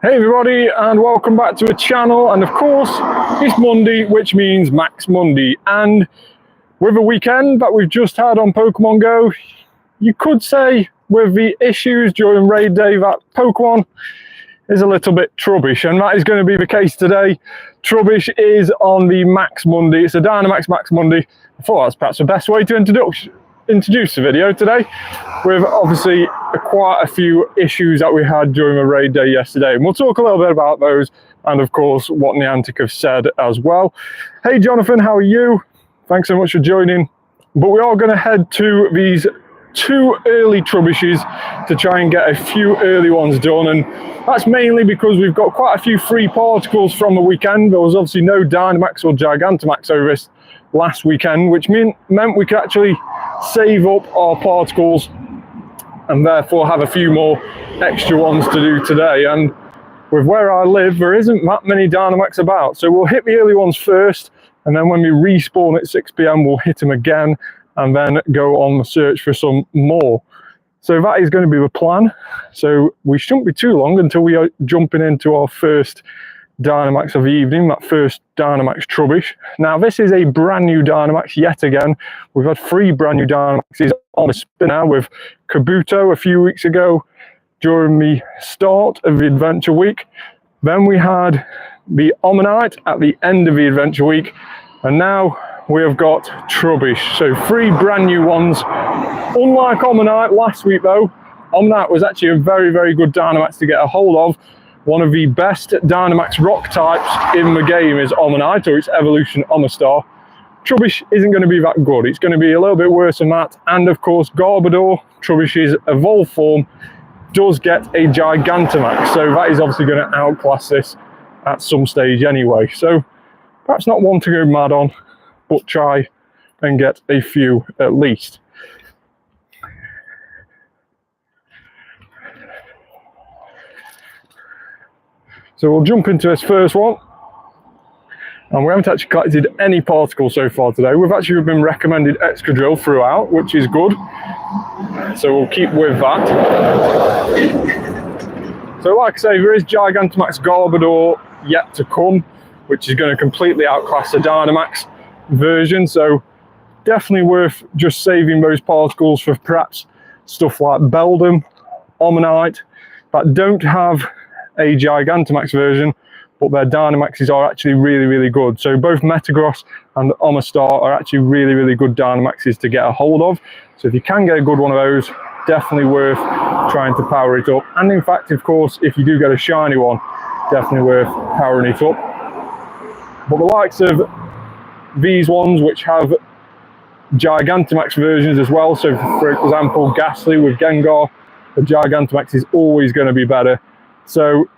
Hey everybody, and welcome back to a channel. And of course, it's Monday, which means Max Monday. And with a weekend that we've just had on Pokemon Go, you could say with the issues during raid day that Pokemon is a little bit Trubbish, and that is going to be the case today. Trubbish is on the Max Monday. It's a Dynamax Max Monday. I thought that's perhaps the best way to introduce the video today, with obviously quite a few issues that we had during the raid day yesterday, and we'll talk a little bit about those, and of course what Niantic have said as well. Hey Jonathan, how are you? Thanks so much for joining. But we are going to head to these two early Trubbishes to try and get a few early ones done, and that's mainly because we've got quite a few free particles from the weekend. There was obviously no Dynamax or Gigantamax over this last weekend, which meant we could actually save up our particles and therefore have a few more extra ones to do today. And with where I live, there isn't that many Dynamax about, so we'll hit the early ones first, and then when we respawn at 6 PM we'll hit them again and then go on the search for some more. So that is going to be the plan. So we shouldn't be too long until we are jumping into our first Dynamax of the evening, that first Dynamax Trubbish. Now this is a brand new Dynamax yet again. We've had 3 brand new Dynamaxes on the spinner, with Kabuto a few weeks ago during the start of the adventure week. Then we had the Omanyte at the end of the adventure week, and now we have got Trubbish. So 3 brand new ones. Unlike Omanyte last week though, Omanyte was actually a very, very good Dynamax to get a hold of. One of the best Dynamax rock types in the game is Omanyte, or its evolution Omastar. Trubbish isn't going to be that good. It's going to be a little bit worse than that. And of course, Garbodor, Trubbish's evolved form, does get a Gigantamax. So that is obviously going to outclass this at some stage anyway. So perhaps not one to go mad on, but try and get a few at least. So we'll jump into this first one, and we haven't actually collected any particles so far today. We've actually been recommended Excadrill throughout, which is good, so we'll keep with that. So like I say, there is Gigantamax Garbodor yet to come, which is going to completely outclass the Dynamax version, so definitely worth just saving those particles for perhaps stuff like Beldum, Omanyte, that don't have a Gigantamax version, but their Dynamaxes are actually really, really good. So both Metagross and Omastar are actually really, really good Dynamaxes to get a hold of. So if you can get a good one of those, definitely worth trying to power it up. And in fact, of course, if you do get a shiny one, definitely worth powering it up. But the likes of these ones, which have Gigantamax versions as well, so for example Ghastly with Gengar, the Gigantamax is always going to be better. So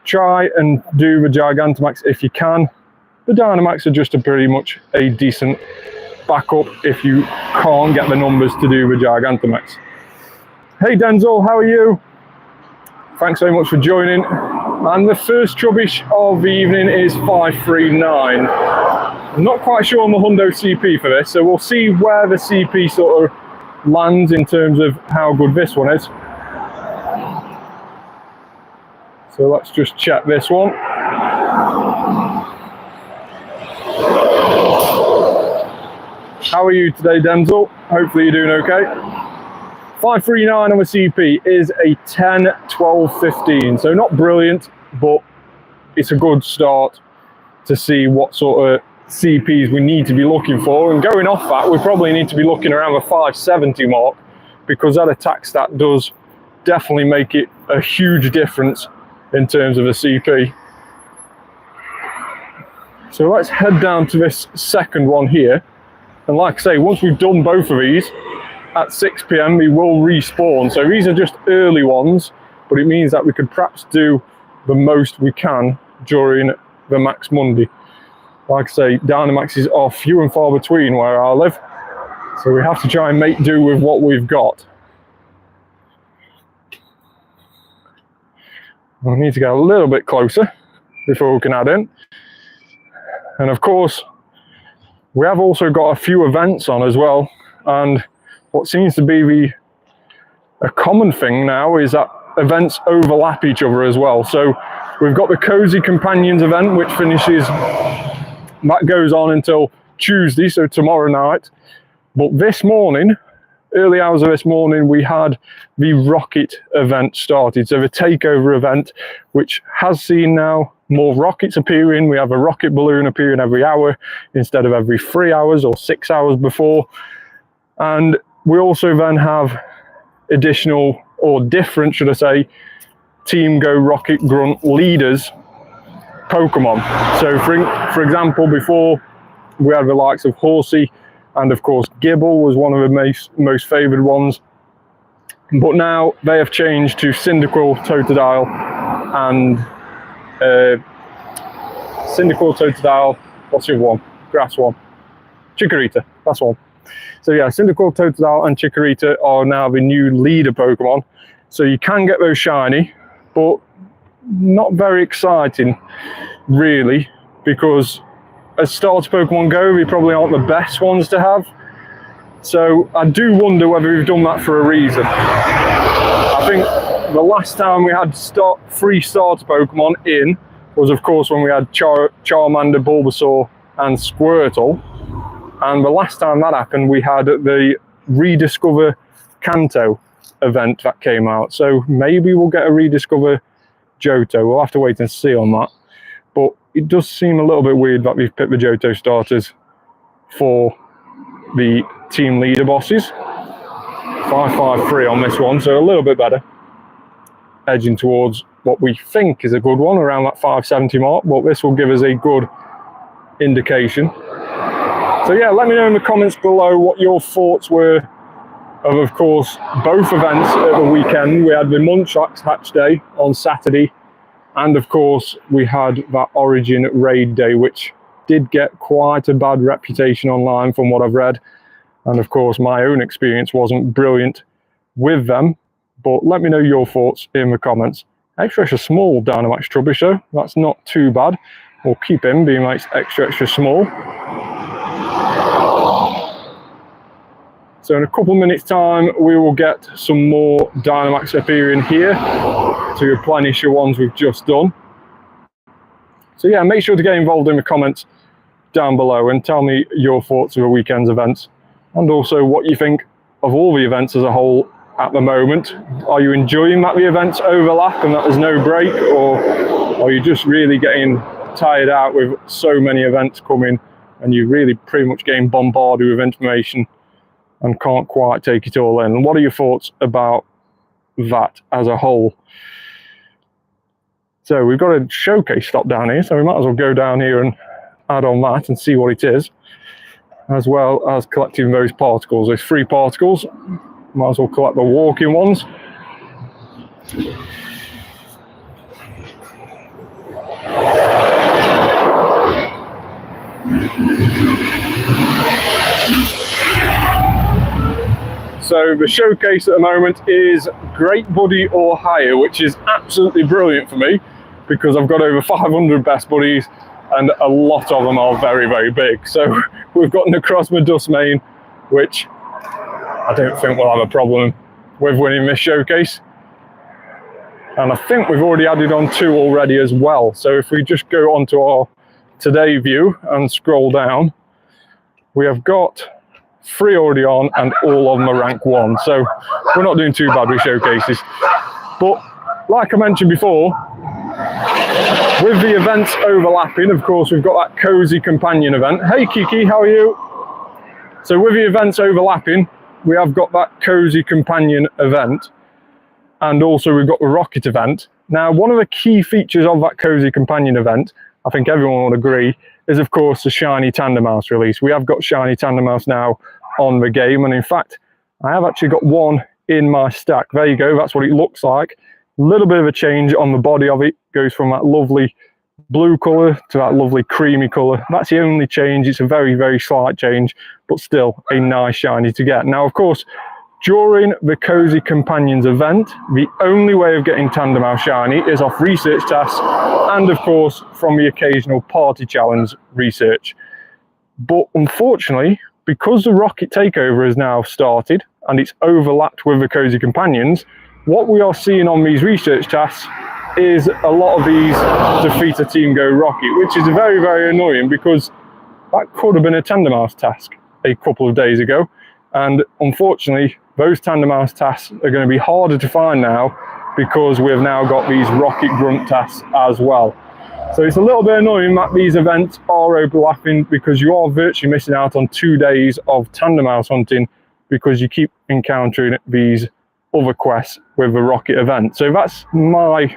try and do the Gigantamax if you can. The Dynamax are just pretty much a decent backup if you can't get the numbers to do the Gigantamax. Hey Denzel, how are you? Thanks so much for joining. And the first Trubbish of the evening is 539. I'm not quite sure on the Hundo CP for this, so we'll see where the CP sort of lands in terms of how good this one is. So let's just check this one. How are you today, Denzel? Hopefully you're doing okay. 539 on the CP is a 10, 12, 15. So not brilliant, but it's a good start to see what sort of CPs we need to be looking for. And going off that, we probably need to be looking around the 570 mark, because that attack stat does definitely make it a huge difference in terms of a CP. So let's head down to this second one here. And like I say, once we've done both of these, at 6 PM we will respawn. So these are just early ones, but it means that we could perhaps do the most we can during the Max Monday. Like I say, Dynamaxes are few and far between where I live, so we have to try and make do with what we've got. I need to get a little bit closer before we can add in. And of course, we have also got a few events on as well. And what seems to be a common thing now is that events overlap each other as well. So We've got the Cozy Companions event, which finishes, that goes on until Tuesday, so tomorrow night. But this morning, early hours of this morning, we had the Rocket event started. So the takeover event, which has seen now more rockets appearing. We have a rocket balloon appearing every hour instead of every 3 hours or 6 hours before. And we also then have additional, or different, should I say, Team Go Rocket Grunt leaders Pokemon. So for example, before we had the likes of Horsey, and of course Gibble was one of the most favoured ones. But now they have changed to Cyndaquil, Totodile, and Cyndaquil, Totodile, what's the other one? Grass one. Chikorita, that's one. So yeah, Cyndaquil, Totodile and Chikorita are now the new leader Pokemon. So you can get those shiny, but not very exciting really, because as starter Pokemon Go, they probably aren't the best ones to have. So I do wonder whether we've done that for a reason. I think the last time we had free starter Pokemon in was of course when we had Charmander, Bulbasaur and Squirtle. And the last time that happened, we had the Rediscover Kanto event that came out. So maybe we'll get a Rediscover Johto. We'll have to wait and see on that. But it does seem a little bit weird that we've picked the Johto starters for the team leader bosses. 553 on this one, so a little bit better. Edging towards what we think is a good one, around that 570 mark, but this will give us a good indication. So yeah, let me know in the comments below what your thoughts were of course, both events at the weekend. We had the Munchlax Hatch Day on Saturday, and of course we had that Origin Raid Day, which did get quite a bad reputation online from what I've read. And of course my own experience wasn't brilliant with them, but let me know your thoughts in the comments. Extra small Dynamax Trubbish though, that's not too bad. We'll keep him being like extra small. So in a couple of minutes time we will get some more Dynamax appearing here to replenish the ones we've just done. So yeah, make sure to get involved in the comments down below and tell me your thoughts of the weekend's events, and also what you think of all the events as a whole at the moment. Are you enjoying that the events overlap and that there's no break, or are you just really getting tired out with so many events coming and you're really pretty much getting bombarded with information and can't quite take it all in? And what are your thoughts about that as a whole? So we've got a showcase stop down here, so we might as well go down here and add on that and see what it is, as well as collecting those particles. There's 3 particles. Might as well collect the walking ones. So the showcase at the moment is Great Buddy or higher, which is absolutely brilliant for me because I've got over 500 best buddies and a lot of them are very, very big. So we've got Necrozma Dustmane, which I don't think we'll have a problem with winning this showcase. And I think we've already added on 2 already as well. So if we just go onto our today view and scroll down, we have got 3 already on and all of them are rank 1. So we're not doing too bad with showcases. But like I mentioned before, with the events overlapping, of course, we've got that Cozy Companion event. Hey Kiki, how are you? So with the events overlapping, we have got that Cozy Companion event, and also we've got the Rocket event. Now, one of the key features of that Cozy Companion event, I think everyone would agree, is of course the shiny Tandemaus release. We have got shiny Tandemaus now on the game, and in fact, I have actually got one in my stack. There you go, that's what it looks like. A little bit of a change on the body of it, goes from that lovely blue colour to that lovely creamy colour. That's the only change. It's a very, very slight change, but still a nice shiny to get. Now, of course, during the Cozy Companions event, the only way of getting Tandemaus shiny is off research tasks and, of course, from the occasional party challenge research. But unfortunately, because the Rocket Takeover has now started and it's overlapped with the Cozy Companions, what we are seeing on these research tasks is a lot of these defeat a team go rocket, which is very, very annoying because that could have been a Tandemaus task a couple of days ago. And unfortunately, those Tandemaus tasks are going to be harder to find now because we've now got these rocket grunt tasks as well. So it's a little bit annoying that these events are overlapping because you are virtually missing out on 2 days of Tandemaus hunting because you keep encountering these other quests with the rocket event. So that's my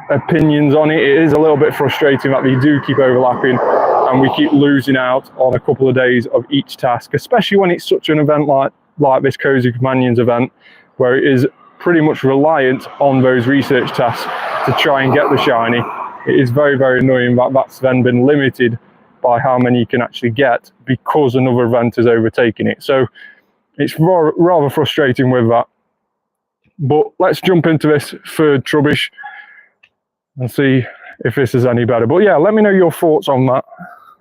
opinions on it. It is a little bit frustrating that they do keep overlapping and we keep losing out on a couple of days of each task, especially when it's such an event like this Cozy Companions event, where it is pretty much reliant on those research tasks to try and get the shiny. It is very, very annoying that that's then been limited by how many you can actually get because another event is overtaking it. So it's rather frustrating with that. But let's jump into this third Trubbish and see if this is any better. But yeah, let me know your thoughts on that.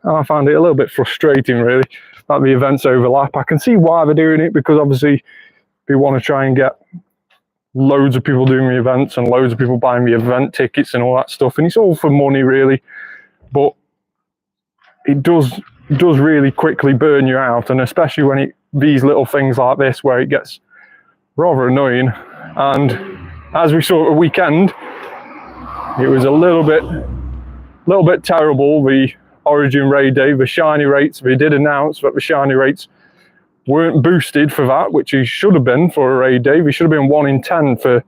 I find it a little bit frustrating, really, that the events overlap. I can see why they're doing it, because obviously they want to try and get loads of people doing the events and loads of people buying the event tickets and all that stuff, and it's all for money, really. But it does really quickly burn you out, and especially when these little things like this, where it gets rather annoying. And as we saw at the weekend, it was a little bit terrible. The Origin raid day, the shiny rates, they did announce that the shiny rates weren't boosted for that, which it should have been for a raid day. We should have been 1 in 10 for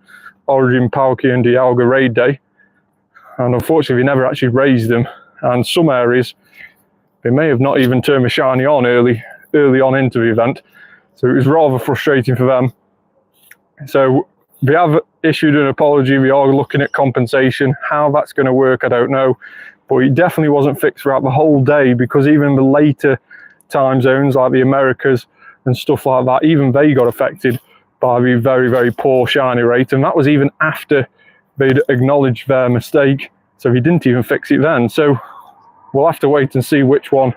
Origin, Palkia and Dialga raid day, and unfortunately we never actually raised them. And some areas they may have not even turned the shiny on early on into the event, so it was rather frustrating for them. So we have issued an apology. We are looking at compensation. How that's going to work, I don't know, but it definitely wasn't fixed throughout the whole day, because even the later time zones like the Americas and stuff like that, even they got affected by the very, very poor shiny rate, and that was even after they'd acknowledged their mistake. So he didn't even fix it then. So we'll have to wait and see which one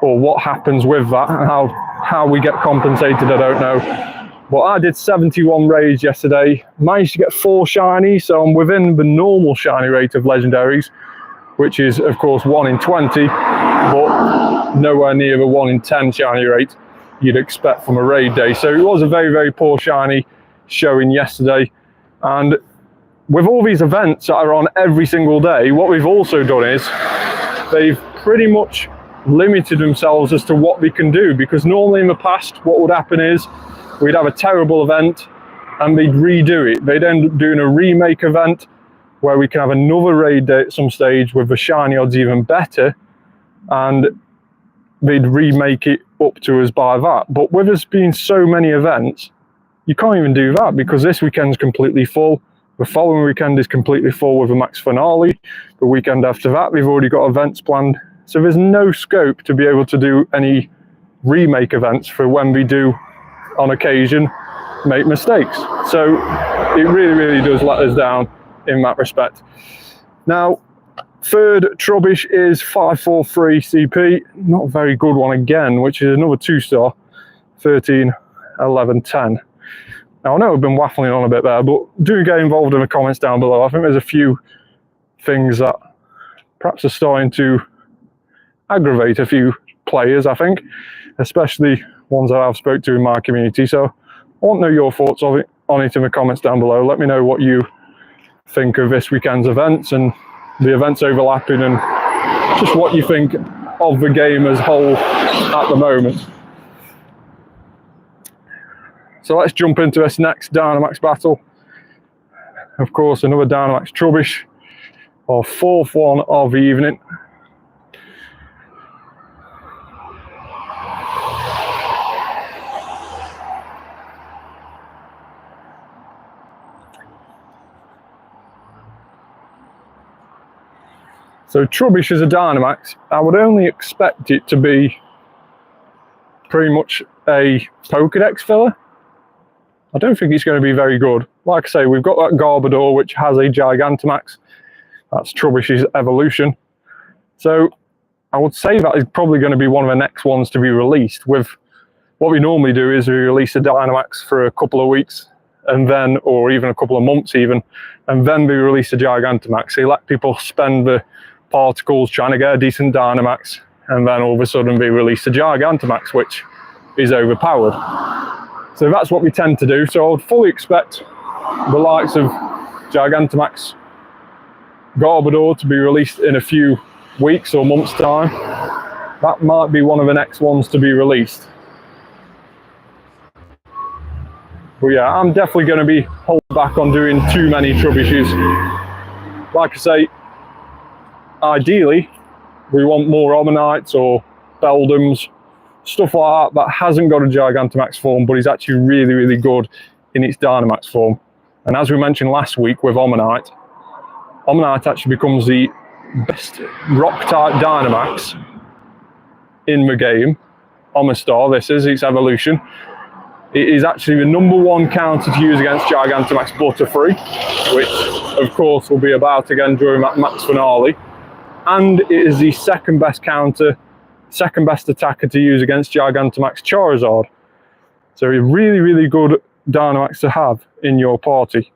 or what happens with that, and how we get compensated, I don't know. But I did 71 raids yesterday, managed to get 4 shinies, so I'm within the normal shiny rate of legendaries, which is of course 1 in 20, but nowhere near the 1 in 10 shiny rate you'd expect from a raid day. So it was a very, very poor shiny showing yesterday. And with all these events that are on every single day, what we've also done is they've pretty much limited themselves as to what they can do, because normally in the past what would happen is we'd have a terrible event and they'd redo it. They'd end up doing a remake event where we can have another raid day at some stage with the shiny odds even better, and they'd remake it up to us by that. But with us being so many events, you can't even do that, because this weekend's completely full. The following weekend is completely full with a max finale. The weekend after that, we've already got events planned. So there's no scope to be able to do any remake events for when we do, on occasion, make mistakes. So it really, really does let us down in that respect. Now, third Trubbish is 543 CP, not a very good one again, which is another 2-star, 13, 11, 10. Now, I know I've been waffling on a bit there, but do get involved in the comments down below. I think there's a few things that perhaps are starting to aggravate a few players, I think, especially ones that I've spoke to in my community. So I want to know your thoughts on it in the comments down below. Let me know what you think of this weekend's events and the events overlapping, and just what you think of the game as a whole at the moment. So let's jump into this next Dynamax battle. Of course, another Dynamax Trubbish, our 4th one of the evening. So Trubbish as a Dynamax, I would only expect it to be pretty much a Pokédex filler. I don't think it's going to be very good. Like I say, we've got that Garbodor, which has a Gigantamax. That's Trubbish's evolution. So I would say that is probably going to be one of the next ones to be released. With what we normally do is we release a Dynamax for a couple of weeks, and then, or even a couple of months even, and then be released a Gigantamax. So you let people spend the particles trying to get a decent Dynamax, and then all of a sudden be released a Gigantamax, which is overpowered. So that's what we tend to do. So I would fully expect the likes of Gigantamax Garbodor to be released in a few weeks or months' time. That might be one of the next ones to be released. But yeah, I'm definitely going to be holding back on doing too many Trubbishes. Like I say, ideally, we want more Ommanites or Beldums, stuff like that hasn't got a Gigantamax form, but is actually really, really good in its Dynamax form. And as we mentioned last week with Omanyte, Omanyte actually becomes the best Rock-type Dynamax in the game. Omastar, this is its evolution. It is actually the #1 counter to use against Gigantamax Butterfree, which of course will be about again during that max finale. And it is the second best attacker to use against Gigantamax Charizard. So a really, really good Dynamax to have in your party.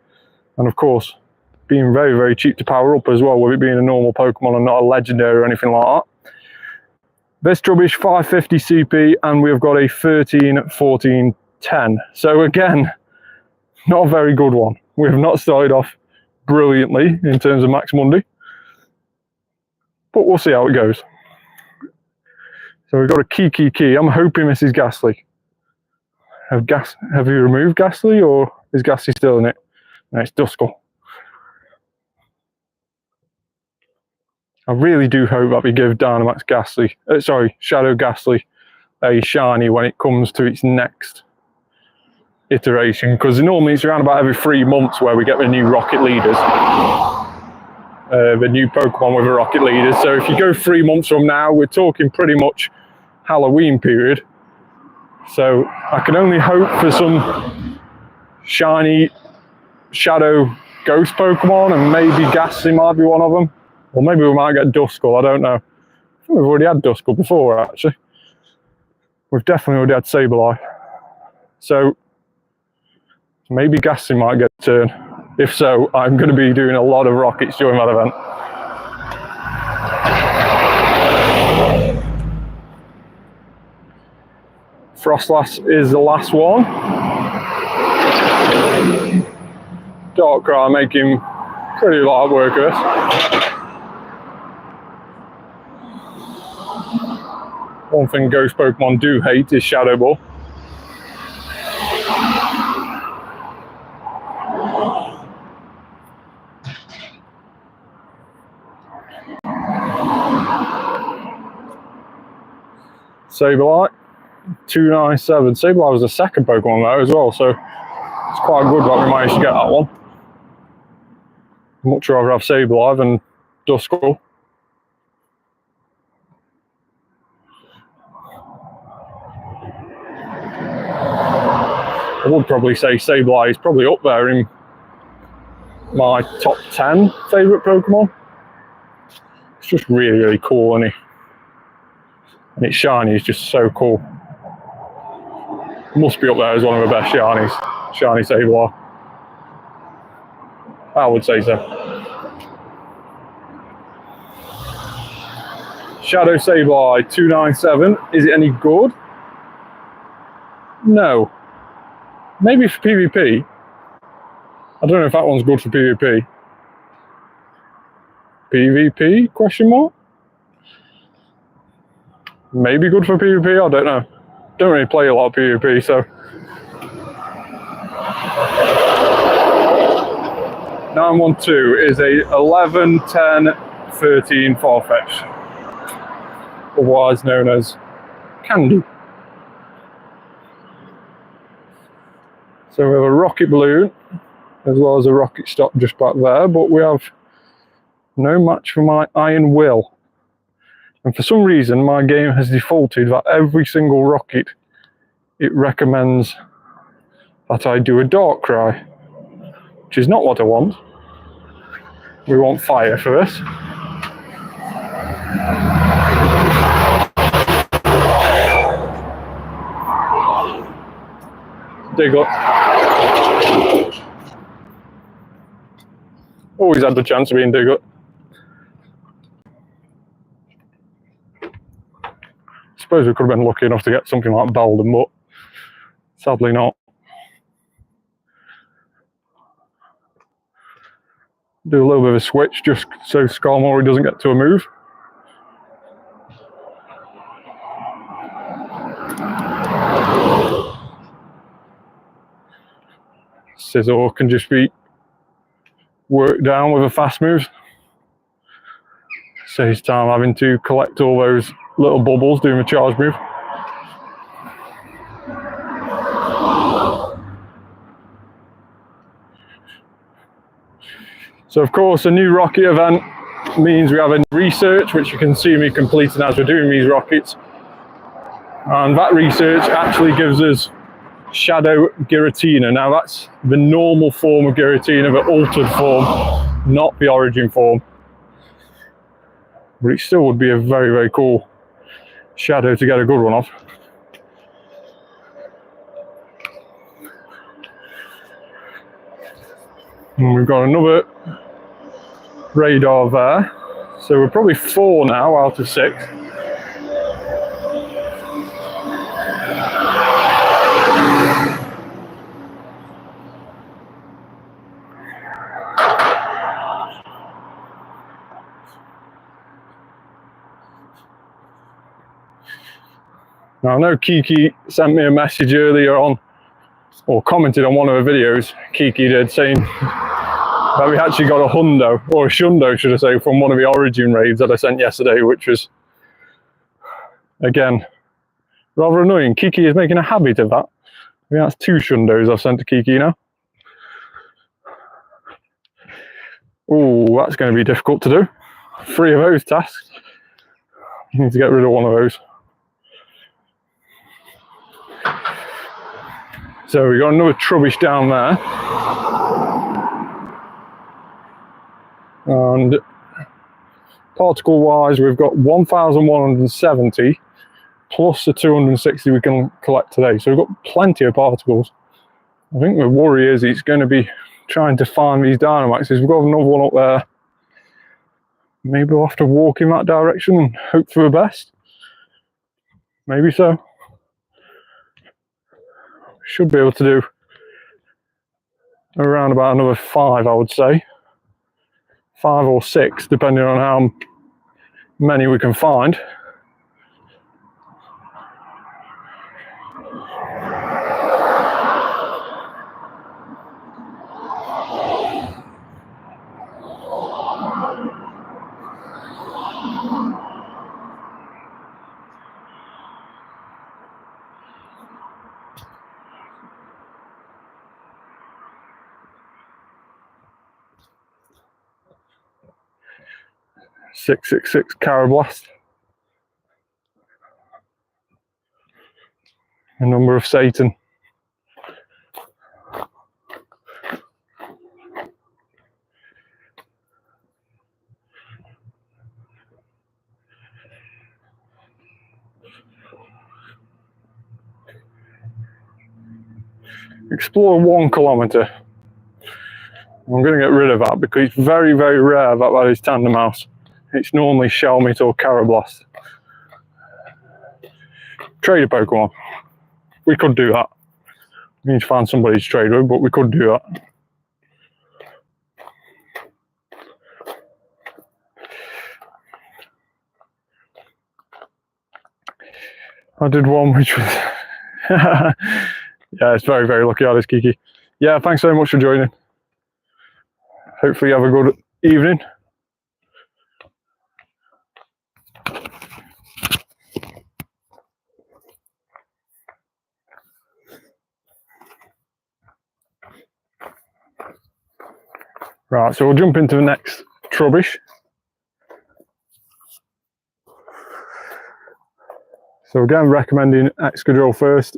And of course, being very, very cheap to power up as well, with it being a normal Pokemon and not a legendary or anything like that. This Trubbish 550 CP, and we've got a 13, 14, 10. So again, not a very good one. We have not started off brilliantly in terms of Max Monday, but we'll see how it goes. So we've got a Key. I'm hoping this is Ghastly. Have you removed Ghastly, or is Ghastly still in it? No, it's Duskull. I really do hope that we give Dynamax Ghastly, Shadow Ghastly, a shiny when it comes to its next iteration, because normally it's around about every 3 months where we get the new rocket leaders, the new Pokemon with the rocket leaders. So if you go 3 months from now, we're talking pretty much Halloween period. So I can only hope for some shiny Shadow Ghost Pokemon, and maybe Ghastly might be one of them. Or maybe we might get Duskull, I don't know. I think we've already had Duskull before, actually. We've definitely already had Sableye. So maybe Ghastly might get a turn. If so, I'm going to be doing a lot of rockets during that event. Frostlass is the last one. Darkrai making pretty light work of this. One thing Ghost Pokemon do hate is Shadow Ball. Sableye, 297. Sableye was the second Pokemon there as well, so it's quite good that we managed to get that one. Much rather have Sableye than Duskull. I would probably say Sableye is probably up there in my top 10 favourite Pokemon. It's just really, really cool, isn't he? And its shiny is just so cool. Must be up there as one of the best shinies. Shiny Sableye. I would say so. Shadow Sableye, 297. Is it any good? No. Maybe for PvP. I don't know if that one's good for PvP. PvP? Question mark? Maybe good for PvP, I don't know. Don't really play a lot of PvP, so. 912 is a 11, 10, 13 Farfetch. Otherwise known as Candy. So we have a rocket balloon, as well as a rocket stop just back there, but we have no match for my Iron Will. And for some reason, my game has defaulted that every single rocket, it recommends that I do a Darkrai, which is not what I want. We want fire first. Dig up. always had the chance of being Diglett. I suppose we could have been lucky enough to get something like Belden, but sadly not. Do a little bit of a switch just so Skarmory doesn't get to a move. Scizor can just be worked down with a fast move. Saves time having to collect all those little bubbles doing a charge move. So of course a new rocket event means we have a research which you can see me completing as we're doing these rockets. And that research actually gives us Shadow Giratina. Now that's the normal form of Giratina, the altered form, not the origin form. But it still would be a very, very cool Shadow to get a good one off. And we've got another radar there. So we're probably 4 now out of 6. Now I know Kiki sent me a message earlier on, or commented on one of the videos, Kiki did, saying that we actually got a hundo, or a shundo should I say, from one of the origin raids that I sent yesterday, which was, again, rather annoying. Kiki is making a habit of that. I think that's 2 shundos I've sent to Kiki now. Oh, that's going to be difficult to do. 3 of those tasks. You need to get rid of one of those. So we got another Trubbish down there. And particle wise, we've got 1,170 plus the 260 we can collect today. So we've got plenty of particles. I think the worry is it's going to be trying to find these Dynamaxes. We've got another one up there. Maybe we'll have to walk in that direction and hope for the best. Maybe so. Should be able to do around about another 5, I would say. 5 or 6, depending on how many we can find. .666 Carablast. A number of Satan. Explore 1 kilometre. I'm going to get rid of that because it's very, very rare that is Tandem Mouse. It's normally Shelmet or Carablast. Trade a Pokemon. We could do that. We need to find somebody to trade with, but we could do that. I did one which was... Yeah, it's very, very lucky, Alice Kiki. Yeah, thanks so much for joining. Hopefully you have a good evening. Right, so we'll jump into the next Trubbish. So again, recommending Excadrill first.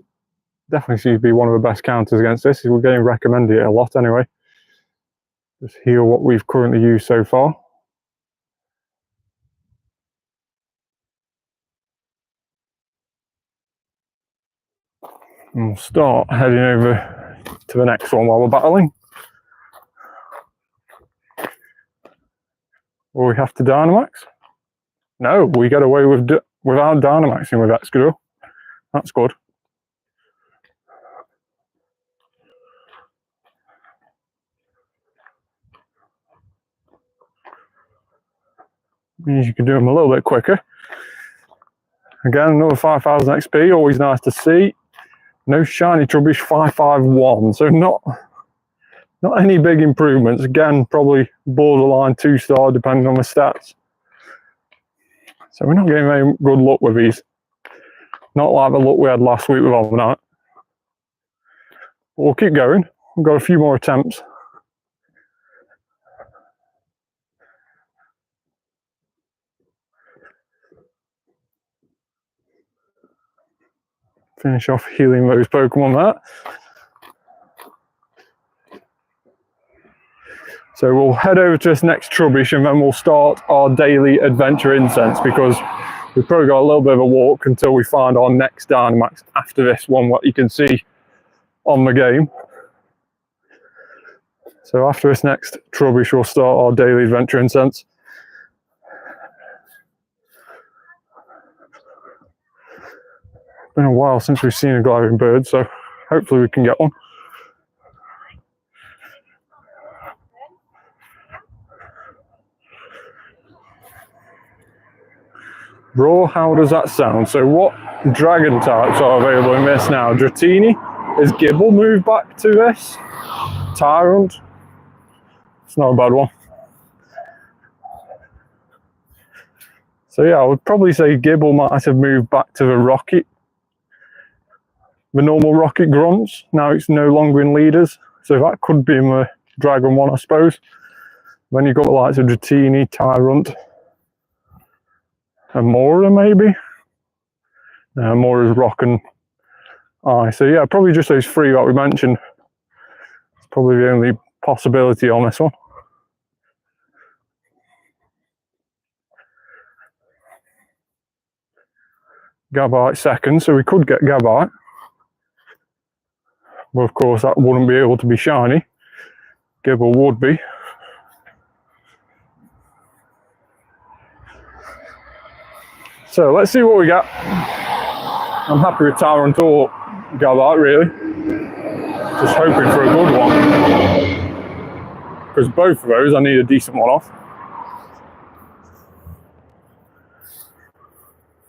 Definitely seems to be one of the best counters against this. We're getting recommended it a lot anyway. Just heal what we've currently used so far. And we'll start heading over to the next one while we're battling. Or we have to Dynamax? No, we get away without Dynamaxing with Excadrill. That's good. Means you can do them a little bit quicker. Again, another 5,000 XP, always nice to see. No shiny Trubbish 551, so not any big improvements. Again, probably borderline 2-star depending on the stats. So we're not getting very good luck with these. Not like the luck we had last week with Overnight. But we'll keep going. We've got a few more attempts. Finish off healing those Pokemon there. So we'll head over to this next Trubbish and then we'll start our daily adventure Incense, because we've probably got a little bit of a walk until we find our next Dynamax after this one, what you can see on the game. So after this next Trubbish, we'll start our daily adventure Incense. Been a while since we've seen a gliding bird, so hopefully we can get one. Raw, how does that sound? So what dragon types are available in this now? Dratini? Is Gibble moved back to this? Tyrant? It's not a bad one. So yeah, I would probably say Gibble might have moved back to the Rocket. The normal Rocket grunts. Now it's no longer in leaders. So that could be in the Dragon one, I suppose. Then you've got the likes of Dratini, Tyrant, and Mora maybe. Mora's Rock and Ice. So yeah, probably just those three that we mentioned. It's probably the only possibility on this one. Gabite second, so we could get Gabite. But of course that wouldn't be able to be shiny. Gibble would be. So let's see what we got. I'm happy with Tyrant or Gabite really. Just hoping for a good one. Because both of those I need a decent one off.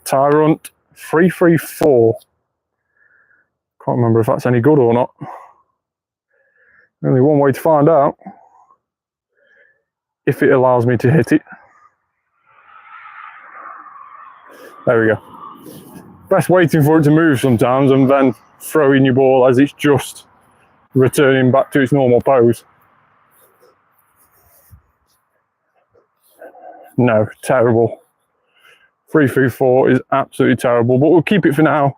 Tyrant 334. Can't remember if that's any good or not. Only one way to find out. If it allows me to hit it. There we go. Best waiting for it to move sometimes and then throwing your ball as it's just returning back to its normal pose. No, terrible. 334 is absolutely terrible, but we'll keep it for now.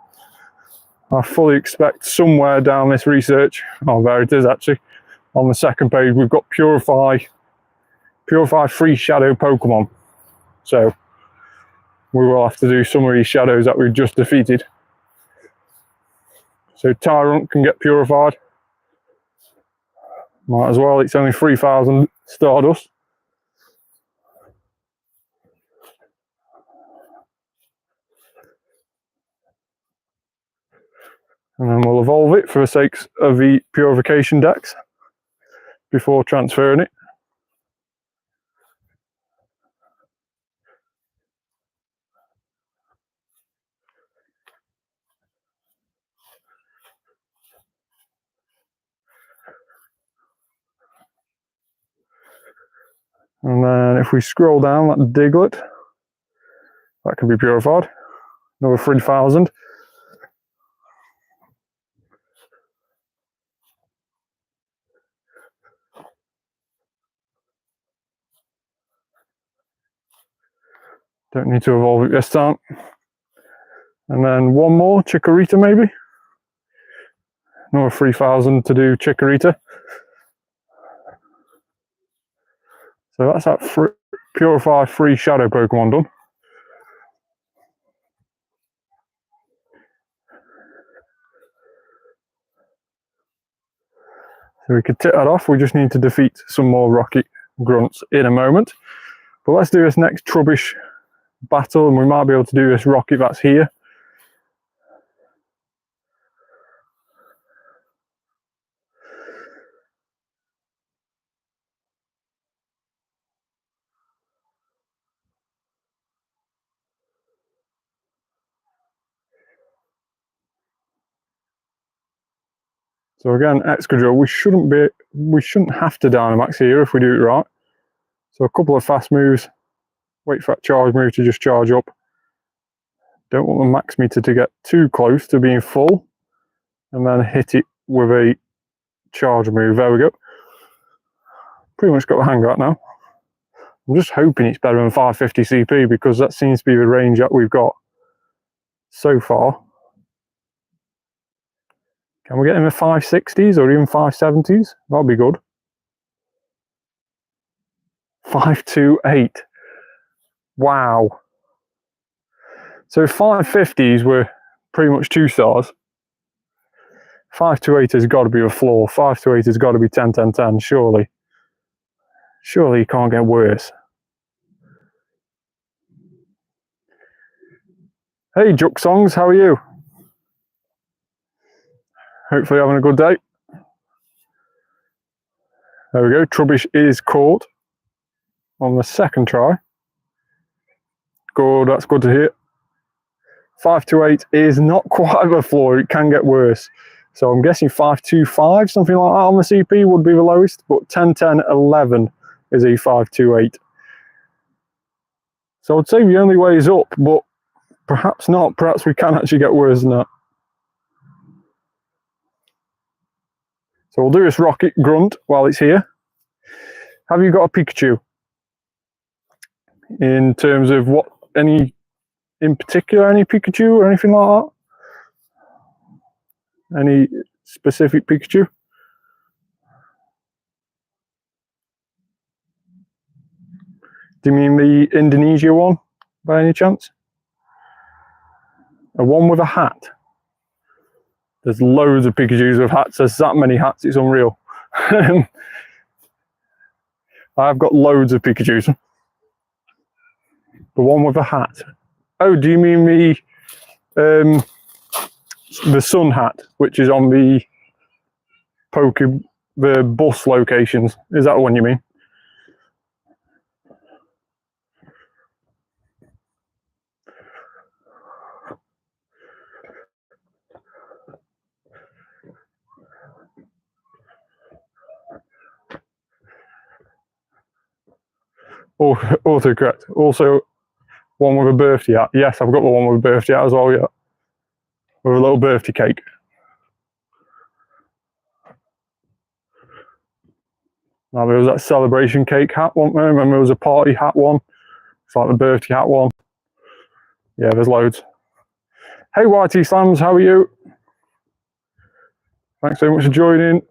I fully expect somewhere down this research, oh there it is actually, on the second page we've got Purify free shadow Pokemon. So we will have to do some of these shadows that we've just defeated. So Tyrant can get purified. Might as well, it's only 3,000 Stardust. And then we'll evolve it for the sakes of the purification decks before transferring it. And then if we scroll down, that Diglett, that can be purified. Another 3,000. Don't need to evolve it this time. And then one more, Chikorita maybe. Another 3,000 to do Chikorita. So that's that Purify free shadow Pokemon done. So we could tick that off. We just need to defeat some more Rocket grunts in a moment. But let's do this next Trubbish battle, and we might be able to do this rocket that's here. So again, Excadrill, we shouldn't have to Dynamax here if we do it right. So a couple of fast moves, wait for that charge move to just charge up. Don't want the Max meter to get too close to being full, and then hit it with a charge move. There we go. Pretty much got the hang of that now. I'm just hoping it's better than 550 CP, because that seems to be the range that we've got so far. Can we get in the 560s or even 570s? That'll be good. 528. Wow. So 550s were pretty much 2 stars. 528 has got to be a flaw. 528 has got to be 10, 10, 10, surely. Surely it can't get worse. Hey, Juk Songs, how are you? Hopefully having a good day. There we go. Trubbish is caught on the second try. Good, that's good to hear. 528 is not quite a flaw. It can get worse. So I'm guessing 525, something like that on the CP would be the lowest. But 10, 10, 11 is a 528. So I'd say the only way is up, but perhaps not. Perhaps we can actually get worse than that. So we'll do this rocket grunt while it's here. Have you got a Pikachu? In terms of what, any in particular, any Pikachu or anything like that? Any specific Pikachu? Do you mean the Indonesia one by any chance? A one with a hat? There's loads of Pikachus with hats. There's that many hats, it's unreal. I've got loads of Pikachus. The one with a hat. Oh, do you mean the sun hat, which is on the the bus locations? Is that the one you mean? Oh, autocorrect. Also, one with a birthday hat. Yes, I've got the one with a birthday hat as well, yeah. With a little birthday cake. Now there was that celebration cake hat one, remember there was a party hat one. It's like the birthday hat one. Yeah, there's loads. Hey YT Slams, how are you? Thanks so much for joining.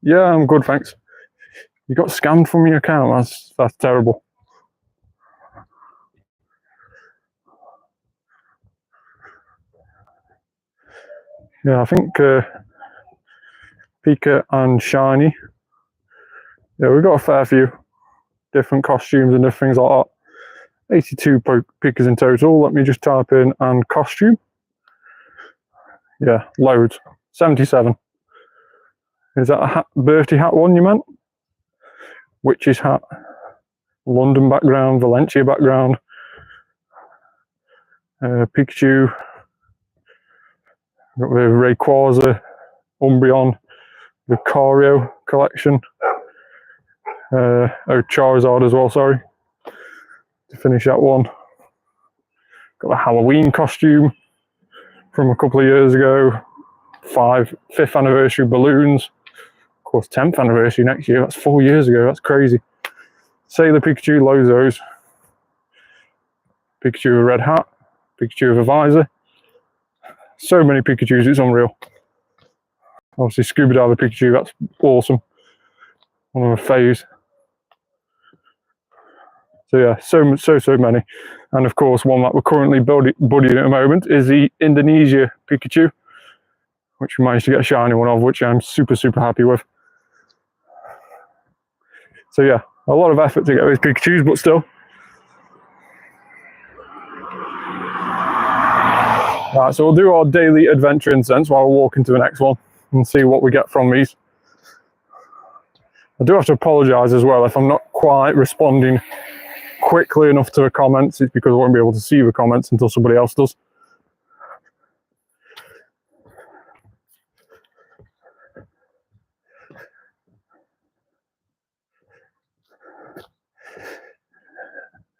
Yeah, I'm good, thanks. You got scammed from your account. That's terrible. Yeah, I think Pika and Shiny. Yeah, we've got a fair few different costumes and different things like that. 82 Pikas in total. Let me just type in and costume. Yeah, loads. 77. Is that a birthday hat one you meant? Witch's hat. London background, Valencia background. Pikachu. Got the Rayquaza, Umbreon, the Cario collection. Oh, Charizard as well, sorry. To finish that one. Got the Halloween costume from a couple of years ago. 5th anniversary balloons. Of course, 10th anniversary next year. That's 4 years ago. That's crazy. Sailor Pikachu, loads of those. Pikachu with a red hat. Pikachu with a visor. So many Pikachus, it's unreal. Obviously, Scuba Diver Pikachu, that's awesome. One of my faves. So yeah, so many. And of course, one that we're currently buddying at the moment is the Indonesia Pikachu, which we managed to get a shiny one of, which I'm super happy with. So yeah, a lot of effort to get those Pikachus, but still. Alright, so we'll do our daily adventure incense while we're walking to the next one and see what we get from these. I do have to apologise as well if I'm not quite responding quickly enough to the comments. It's because I won't be able to see the comments until somebody else does.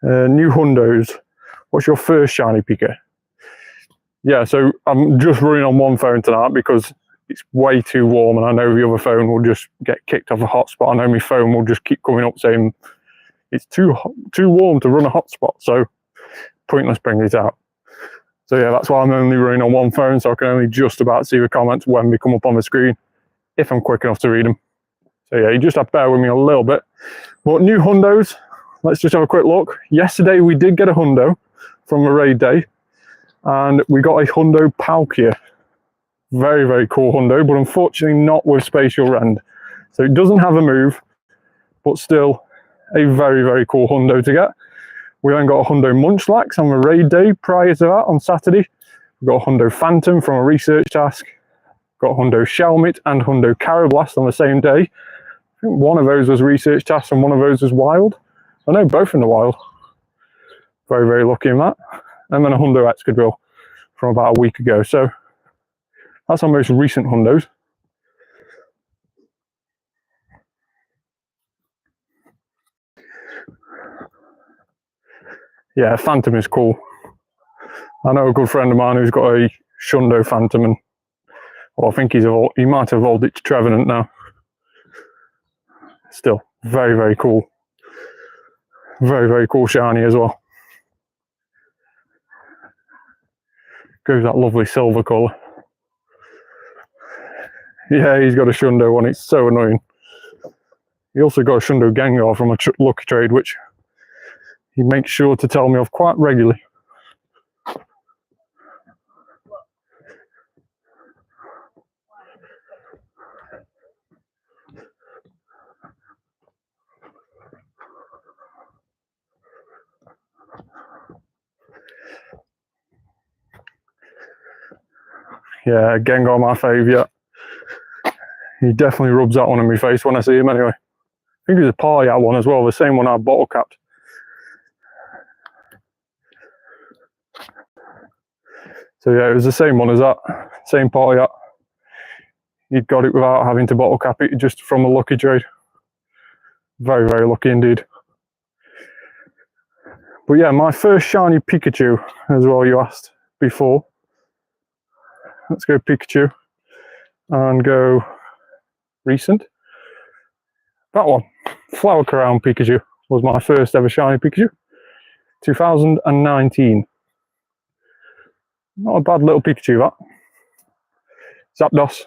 New hundos. What's your first shiny Pika? Yeah, so I'm just running on one phone tonight because it's way too warm, and I know the other phone will just get kicked off a hotspot. I know my phone will just keep coming up saying it's too warm to run a hotspot, so pointless bringing it out. So yeah, that's why I'm only running on one phone, so I can only just about see the comments when they come up on the screen, if I'm quick enough to read them. So yeah, you just have to bear with me a little bit. But new hundos, let's just have a quick look. Yesterday we did get a hundo from a raid day, and we got a hundo Palkia. Very cool hundo, but unfortunately not with Spatial Rend. So it doesn't have a move, but still a very cool hundo to get. We then got a hundo Munchlax on the raid day prior to that on Saturday. We got a hundo Phantom from a research task. Got a hundo Shelmet and hundo Carablast on the same day. I think one of those was research task and one of those was wild. I know both in the wild. Very lucky in that. And then a hundo Excadrill from about a week ago. So that's our most recent hundos. Yeah, Phantom is cool. I know a good friend of mine who's got a Shundo Phantom, and well, I think he might have evolved it to Trevenant now. Still, very cool. Very cool shiny as well. Goes that lovely silver colour. Yeah, he's got a Shundo one, it's so annoying. He also got a Shundo Gengar from a lucky trade, which he makes sure to tell me of quite regularly. Yeah, Gengar my favourite. He definitely rubs that one in my face when I see him anyway. I think there's a Pawliat one as well, the same one I bottle capped. So yeah, it was the same one as that, same Pawliat. He'd got it without having to bottle cap it, just from a lucky trade. Very lucky indeed. But yeah, my first shiny Pikachu as well, you asked before. Let's go Pikachu and go recent. That one, Flower Crown Pikachu, was my first ever shiny Pikachu. 2019. Not a bad little Pikachu, that. Zapdos.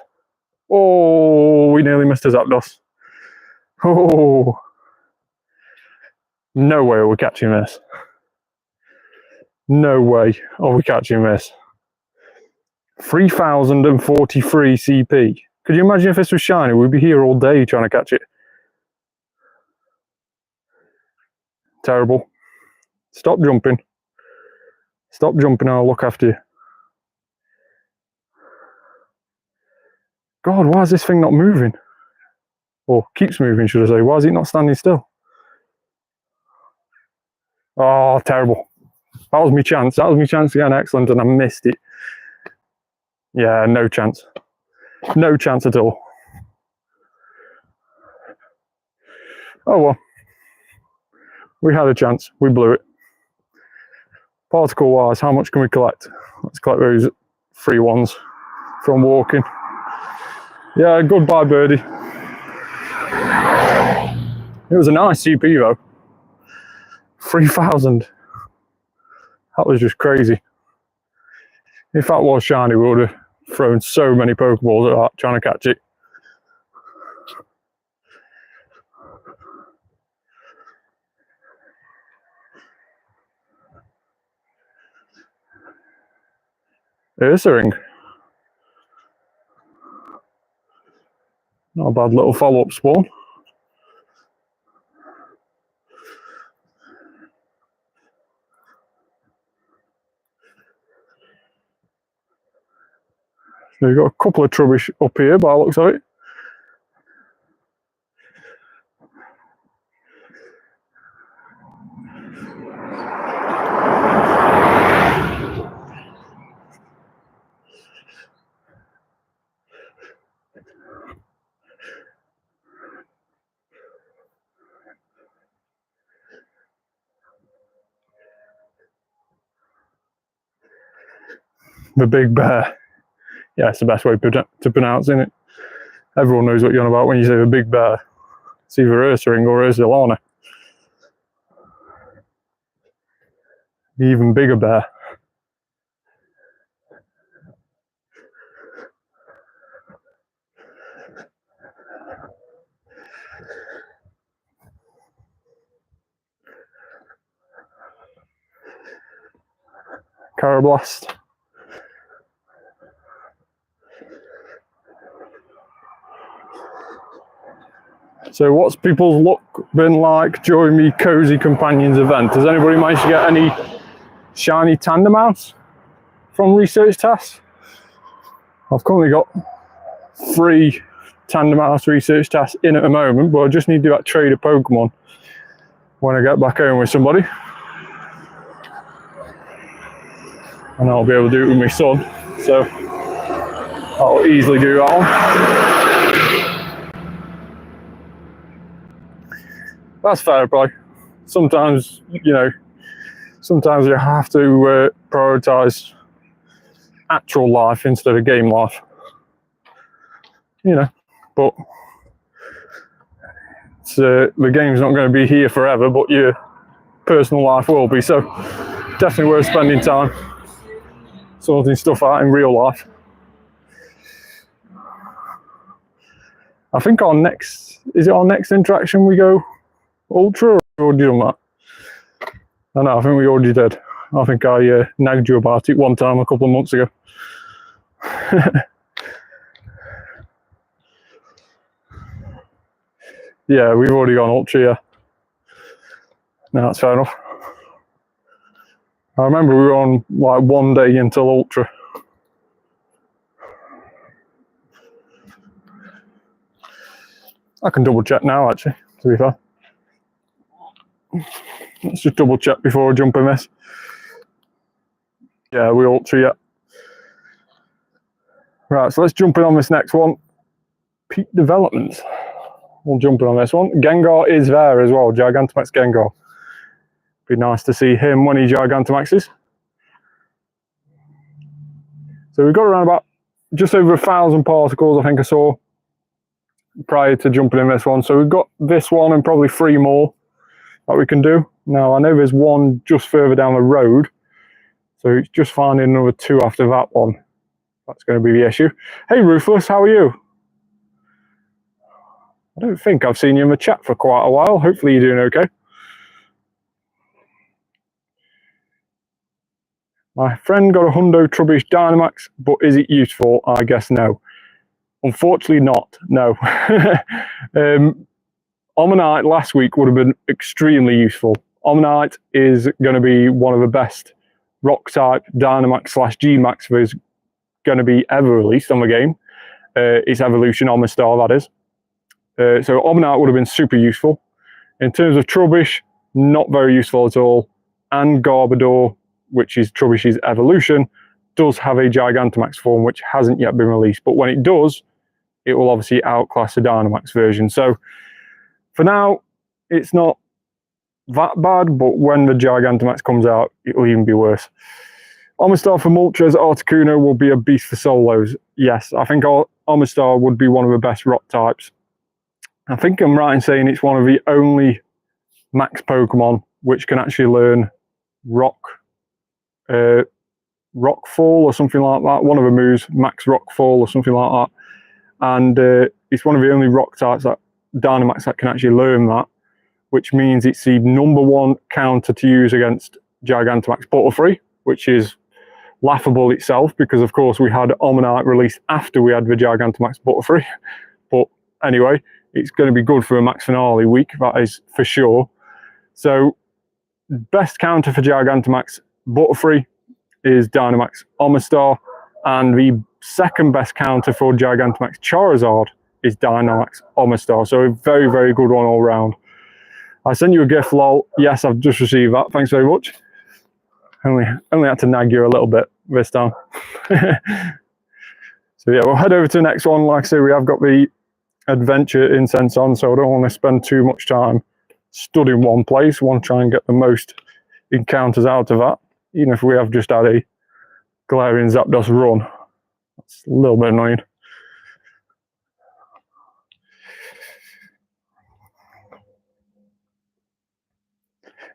Oh, we nearly missed a Zapdos. Oh. No way are we catching this. No way are we catching this. 3043 CP. Could you imagine if this was shiny? We'd be here all day trying to catch it. Terrible. Stop jumping. Stop jumping and I'll look after you. God, why is this thing not moving? Or keeps moving, should I say. Why is it not standing still? Oh, terrible. That was my chance. That was my chance to get an excellent and I missed it. Yeah, no chance. No chance at all. Oh well. We had a chance. We blew it. Particle wise, how much can we collect? Let's collect those free ones from walking. Yeah, goodbye birdie. It was a nice CP though. 3,000. That was just crazy. If that was shiny, we would have thrown so many Pokeballs at that, trying to catch it. Ursaring. Not a bad little follow-up spawn. So we've got a couple of Trubbish up here by the looks of it. The Big Bear. Yeah, it's the best way to pronounce it. Everyone knows what you're on about when you say the Big Bear. It's either Ursaring or Ursulana. The even bigger bear. Carablast. So what's people's luck been like during the Cozy Companions event? Has anybody managed to get any shiny Tandemaus from research tasks? I've currently got 3 Tandemaus research tasks in at the moment, but I just need to do that trade of Pokemon when I get back home with somebody. And I'll be able to do it with my son, so I'll easily do that one. That's fair play. Sometimes, you know, sometimes you have to prioritise actual life instead of game life. You know, but it's, the game's not going to be here forever, but your personal life will be, so definitely worth spending time sorting stuff out in real life. I think our next, is it our next interaction we go Ultra, or have we already done that? I know, I think we already did. I think I nagged you about it one time a couple of months ago. Yeah, we've already gone Ultra, yeah. No, that's fair enough. I remember we were on like 1 day until Ultra. I can double check now, actually, to be fair. Let's just double check before I jump in this. Yeah, we Ultra yet. Right, so let's jump in on this next one. Peak Developments. We'll jump in on this one. Gengar is there as well, Gigantamax Gengar. Be nice to see him when he Gigantamaxes. So we've got around about just over 1,000 particles, I think I saw, prior to jumping in this one. So we've got this one and probably 3 more that we can do. Now, I know there's one just further down the road, so it's just finding another 2 after that one. That's going to be the issue. Hey, Ruthless, how are you? I don't think I've seen you in the chat for quite a while. Hopefully you're doing okay. My friend got a Hundo Trubbish Dynamax, but is it useful? I guess no. Unfortunately not, no. Omanyte last week would have been extremely useful. Omanyte is going to be one of the best rock-type Dynamax / G-Max there's going to be ever released on the game. Its evolution, Omastar, that is. So Omanyte would have been super useful. In terms of Trubbish, not very useful at all. And Garbodor, which is Trubbish's evolution, does have a Gigantamax form, which hasn't yet been released. But when it does, it will obviously outclass the Dynamax version. So for now, it's not that bad, but when the Gigantamax comes out, it will even be worse. Omastar for Moltres, Articuno will be a beast for solos. Yes, I think Omastar would be one of the best rock types. I think I'm right in saying it's one of the only max Pokemon which can actually learn rock Rockfall or something like that. One of the moves, Max Rockfall or something like that. And it's one of the only rock types that Dynamax that can actually learn that, which means it's the #1 counter to use against Gigantamax Butterfree, which is laughable itself because, of course, we had Omanyte released after we had the Gigantamax Butterfree. But anyway, it's going to be good for a Max Finale week, that is for sure. So, best counter for Gigantamax Butterfree is Dynamax Omastar, and the second best counter for Gigantamax Charizard is Dynamax Omastar. So a very, very good one all round. I sent you a gift, lol. Yes, I've just received that. Thanks very much. Only had to nag you a little bit this time. So yeah, we'll head over to the next one. Like I say, we have got the Adventure Incense on, so I don't want to spend too much time stood in one place. I want to try and get the most encounters out of that, even if we have just had a Galarian Zapdos run. That's a little bit annoying.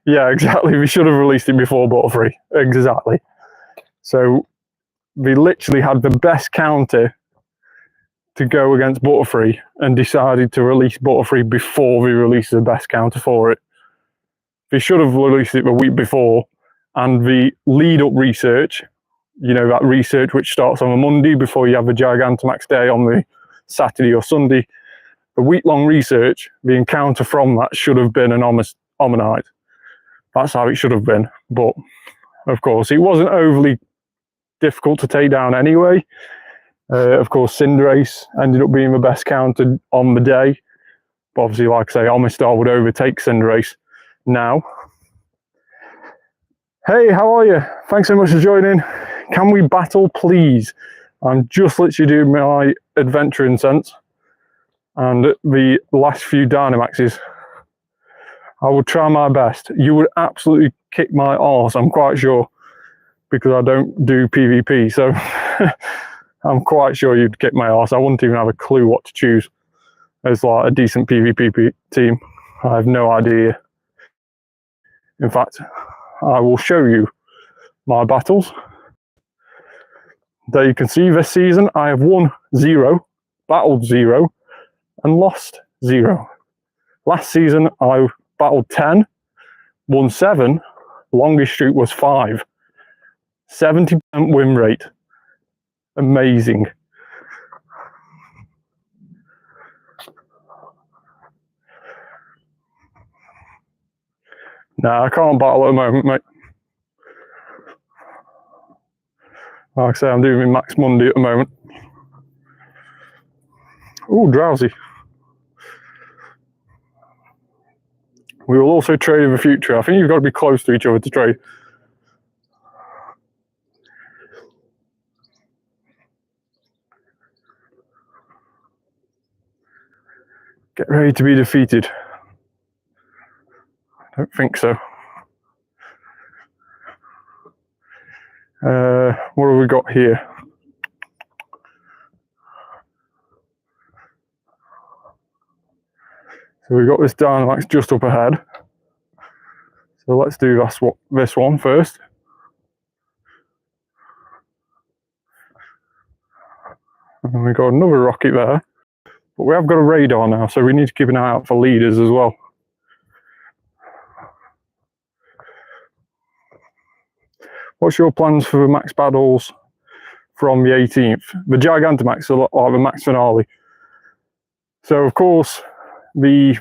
Yeah, exactly. We should have released it before Butterfree. Exactly. So we literally had the best counter to go against Butterfree and decided to release Butterfree before we released the best counter for it. We should have released it the week before, and the lead-up research, you know, that research which starts on a Monday before you have the Gigantamax Day on the Saturday or Sunday, the week-long research, the encounter from that should have been an Omanyte. That's how it should have been, but of course it wasn't overly difficult to take down anyway. Of course, Cinderace ended up being the best counter on the day, but obviously, like I say, Omastar would overtake Cinderace now. Hey, how are you? Thanks so much for joining. Can we battle, please? I'm just literally doing my Adventure Incense and the last few Dynamaxes. I would try my best. You would absolutely kick my arse, I'm quite sure, because I don't do PvP, so I'm quite sure you'd kick my arse. I wouldn't even have a clue what to choose as like a decent PvP team. I have no idea. In fact, I will show you my battles. There you can see this season I have won 0, battled 0, and lost 0. Last season I battled 10, won 7, longest streak was 5. 70% win rate. Amazing. Nah, I can't battle at the moment, mate. Like I say, I'm doing my Max Monday at the moment. Ooh, drowsy. We will also trade in the future. I think you've got to be close to each other to trade. Get ready to be defeated. I don't think so. What have we got here? So we've got this Dynamax just up ahead. So let's do this one first. And we've got another rocket there. But we have got a radar now, so we need to keep an eye out for leaders as well. What's your plans for the max battles from the 18th? The Gigantamax are the max finale. So of course, from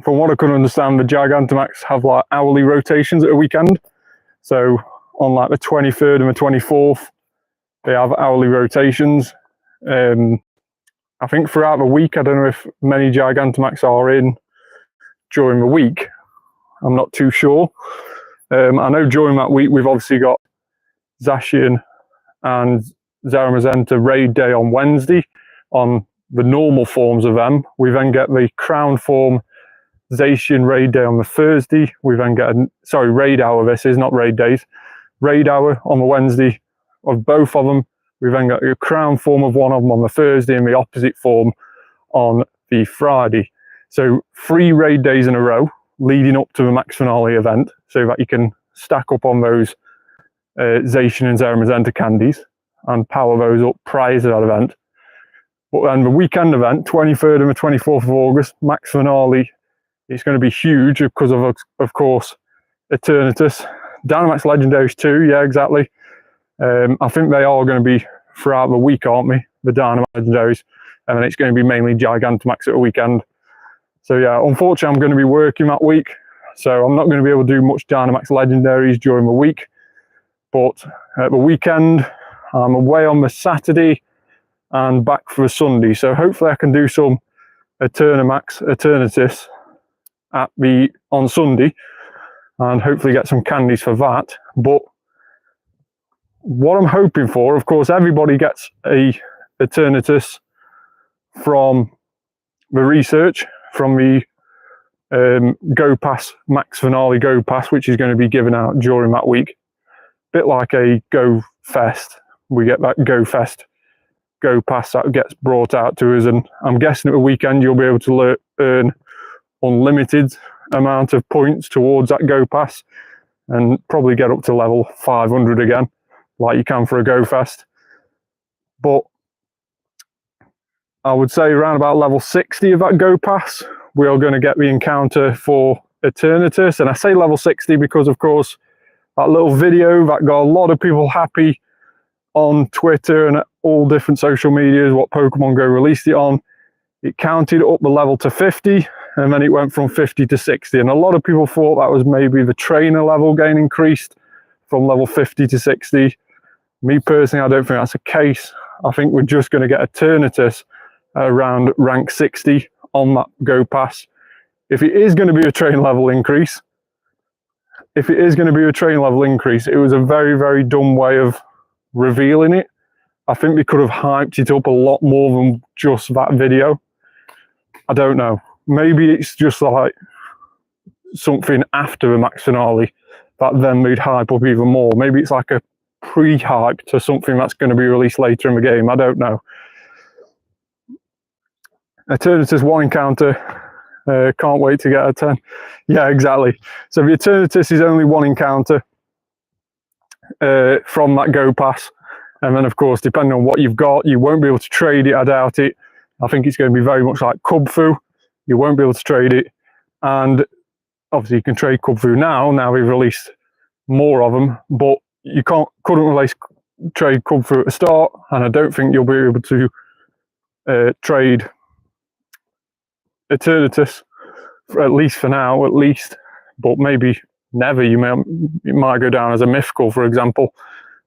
what I can understand, the Gigantamax have like hourly rotations at a weekend. So on like the 23rd and the 24th, they have hourly rotations. I think throughout the week, I don't know if many Gigantamax are in during the week. I'm not too sure. I know during that week, we've obviously got Zacian and Zaramazenta raid day on Wednesday on the normal forms of them. We then get the crown form Zacian raid day on the Thursday. We then get raid hour. This is not raid days. Raid hour on the Wednesday of both of them. We then got a crown form of one of them on the Thursday and the opposite form on the Friday. So 3 raid days in a row leading up to the max finale event, so that you can stack up on those Zacian and Zeramazenta candies and power those up prior to that event. But then the weekend event, 23rd and the 24th of August, max finale, it's going to be huge because of course, Eternatus. Dynamax Legendaries too, yeah, exactly. I think they are going to be throughout the week, aren't they? The Dynamax Legendaries. And then it's going to be mainly Gigantamax at the weekend. So yeah, unfortunately, I'm going to be working that week. So I'm not going to be able to do much Dynamax Legendaries during the week. But at the weekend, I'm away on the Saturday and back for the Sunday. So hopefully I can do some Eternatus on Sunday and hopefully get some candies for that. But what I'm hoping for, of course, everybody gets a Eternatus from the research, from the Go Pass, Max Finale Go Pass, which is going to be given out during that week. Bit like a Go Fest. We get that Go Fest Go Pass that gets brought out to us, and I'm guessing at the weekend you'll be able to earn unlimited amount of points towards that Go Pass and probably get up to level 500 again, like you can for a Go Fest. But I would say around about level 60 of that Go Pass, we are going to get the encounter for Eternatus. And I say level 60 because, of course, that little video that got a lot of people happy on Twitter and all different social medias, what Pokemon Go released it on, it counted up the level to 50, and then it went from 50 to 60. And a lot of people thought that was maybe the trainer level getting increased from level 50 to 60. Me personally, I don't think that's the case. I think we're just going to get Eternatus around rank 60 on that Go Pass. If it is going to be a train level increase, it was a very, very dumb way of revealing it. I think we could have hyped it up a lot more than just that video. I don't know. Maybe it's just like something after the max finale that then they'd hype up even more. Maybe it's like a pre-hype to something that's going to be released later in the game. I don't know. Eternatus one encounter. Can't wait to get a 10. Yeah, exactly. So the Eternatus is only one encounter from that Go Pass. And then, of course, depending on what you've got, you won't be able to trade it. I doubt it. I think it's going to be very much like Kubfu. You won't be able to trade it. And obviously, you can trade Kubfu now. Now we've released more of them. But you couldn't trade Kubfu at the start. And I don't think you'll be able to trade Eternatus, at least for now, at least. But maybe never. It might go down as a mythical, for example,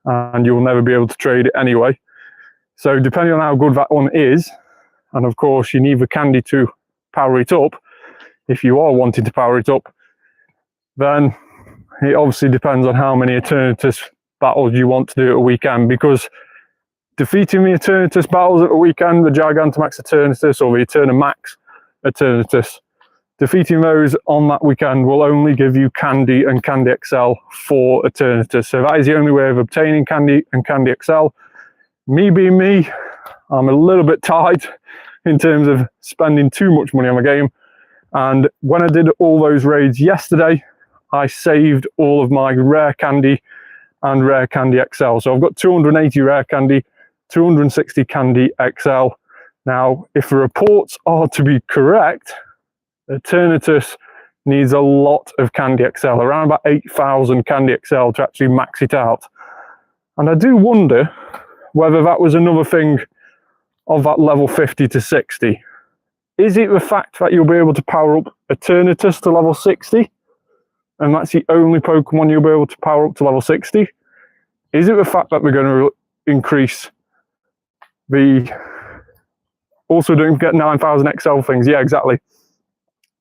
and you'll never be able to trade it anyway. So depending on how good that one is, and of course you need the candy to power it up, if you are wanting to power it up, then it obviously depends on how many Eternatus battles you want to do at a weekend, because defeating the Eternatus battles at a weekend, the Gigantamax Eternatus or the Eternamax Eternatus, defeating those on that weekend will only give you Candy and Candy XL for Eternatus. So that is the only way of obtaining Candy and Candy XL. Me being me, I'm a little bit tight in terms of spending too much money on the game. And when I did all those raids yesterday, I saved all of my Rare Candy and Rare Candy XL. So I've got 280 Rare Candy, 260 Candy XL. Now, if the reports are to be correct, Eternatus needs a lot of Candy XL, around about 8,000 Candy XL to actually max it out. And I do wonder whether that was another thing of that level 50 to 60. Is it the fact that you'll be able to power up Eternatus to level 60? And that's the only Pokemon you'll be able to power up to level 60? Is it the fact that they're going to increase the... Also, don't forget 9,000 XL things. Yeah, exactly.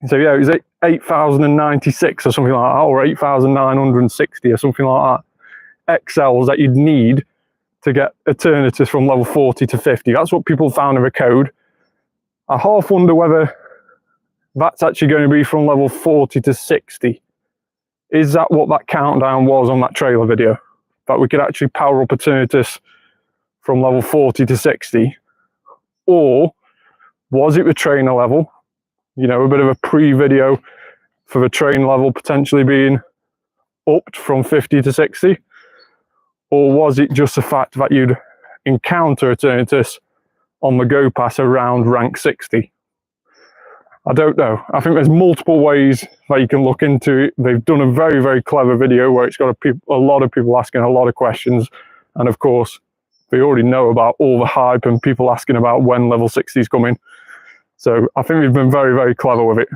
So yeah, it was 8,096 or something like that, or 8,960 or something like that. XLs that you'd need to get Eternatus from level 40 to 50. That's what people found in the code. I half wonder whether that's actually going to be from level 40 to 60. Is that what that countdown was on that trailer video? That we could actually power up Eternatus from level 40 to 60? Or was it the trainer level? You know, a bit of a pre-video for the train level potentially being upped from 50 to 60? or was it just the fact that you'd encounter Eternatus on the Go Pass around rank 60? I don't know. I think there's multiple ways that you can look into it. They've done a very, very clever video where it's got a lot of people asking a lot of questions. And of course, they already know about all the hype and people asking about when level 60 is coming. So I think they've been very, very clever with it.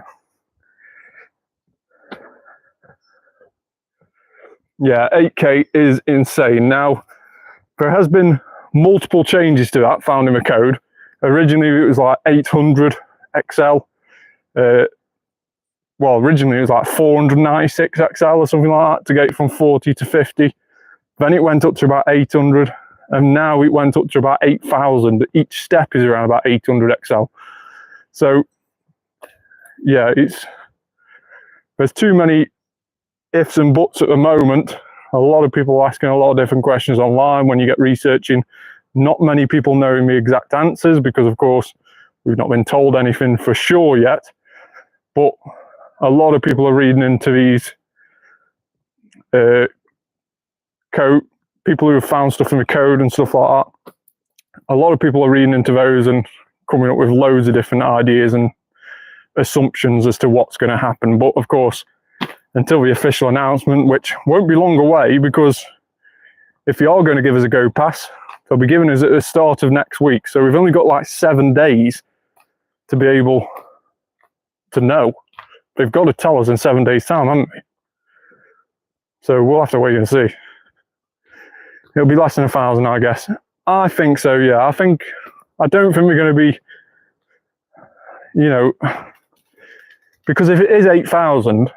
Yeah, 8K is insane. Now, there has been multiple changes to that found in the code. Originally, it was like 800 XL. Well, originally it was like 496 XL or something like that to get it from 40 to 50. Then it went up to about 800, and now it went up to about 8,000. Each step is around about 800 XL. So, yeah, there's too many ifs and buts at the moment. A lot of people are asking a lot of different questions online when you get researching. Not many people knowing the exact answers because, of course, we've not been told anything for sure yet. But a lot of people are reading into these code, people who have found stuff in the code and stuff like that. A lot of people are reading into those and coming up with loads of different ideas and assumptions as to what's going to happen. But of course, until the official announcement, which won't be long away, because if you are going to give us a Go Pass, they'll be giving us at the start of next week. So we've only got like 7 days to be able to know. They've got to tell us in 7 days' time, haven't they? So we'll have to wait and see. It'll be less than 1,000, I guess. I think so, yeah. I don't think we're going to be, you know, because if it is 8,000,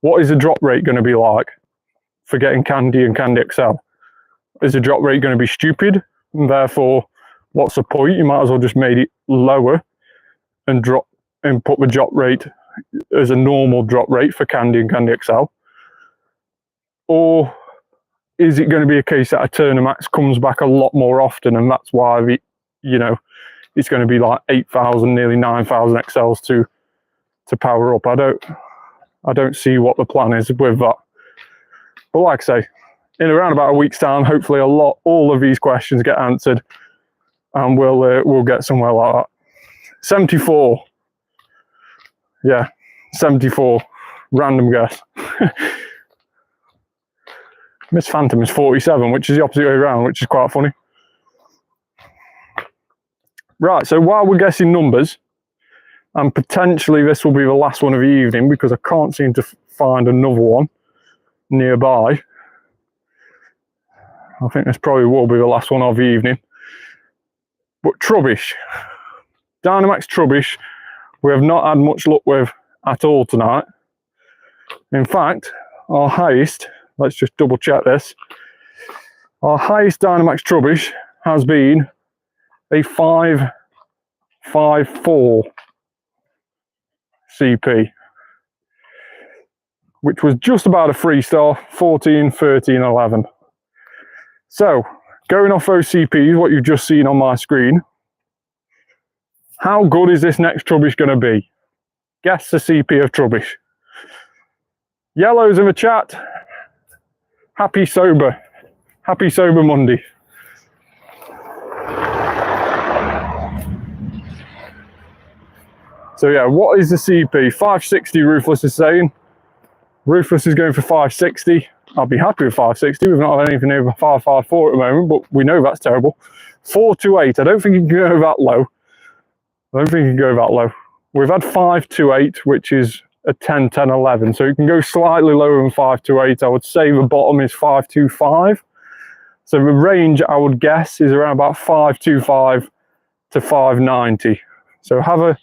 what is the drop rate going to be like for getting Candy and Candy XL? Is the drop rate going to be stupid? And therefore, what's the point? You might as well just made it lower and put the drop rate as a normal drop rate for Candy and Candy XL. Or is it going to be a case that a Dynamax comes back a lot more often, and that's why it's going to be like 8,000, nearly 9,000 XLs to power up? I don't see what the plan is with that. But like I say, in around about a week's time, hopefully all of these questions get answered, and we'll get somewhere like that. 74. Yeah, 74. Random guess. Miss Phantom is 47, which is the opposite way around, which is quite funny. Right, so while we're guessing numbers, and potentially this will be the last one of the evening because I can't seem to find another one nearby. I think this probably will be the last one of the evening. But Trubbish. Dynamax Trubbish, we have not had much luck with at all tonight. In fact, our highest, let's just double check this. Our highest Dynamax Trubbish has been a 554 CP, which was just about a 3-star, 14, 13, 11. So, going off those CPs, what you've just seen on my screen, how good is this next Trubbish going to be? Guess the CP of Trubbish. Yellows in the chat. Happy sober Monday. So yeah, what is the CP? 560 Ruthless is saying. Ruthless is going for 560. I'll be happy with 560. We've not had anything over 554 at the moment, but we know that's terrible. 428. I don't think you can go that low. We've had 528, which is a 10, 10, 11. So you can go slightly lower than 528. I would say the bottom is 525. So the range, I would guess, is around about 525 to 590. So have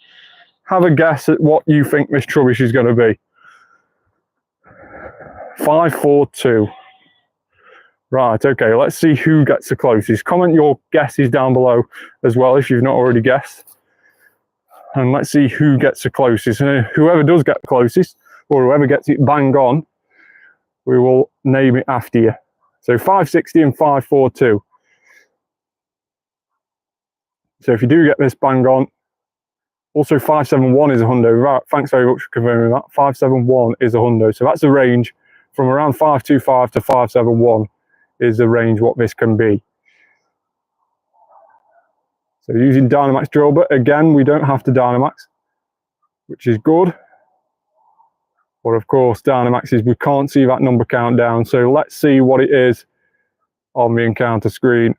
a guess at what you think this Trubbish is going to be. 542. Right, okay, let's see who gets the closest. Comment your guesses down below as well if you've not already guessed. And let's see who gets the closest. And whoever does get the closest, or whoever gets it bang on, we will name it after you. So 560 and 542. So if you do get this bang on, also 571 is a hundo. Right, thanks very much for confirming that. 571 is a hundo. So that's the range from around 525 to 571 is the range what this can be. So using Dynamax Trubbish, again, we don't have to Dynamax, which is good. But of course, Dynamaxes, we can't see that number countdown. So let's see what it is on the encounter screen.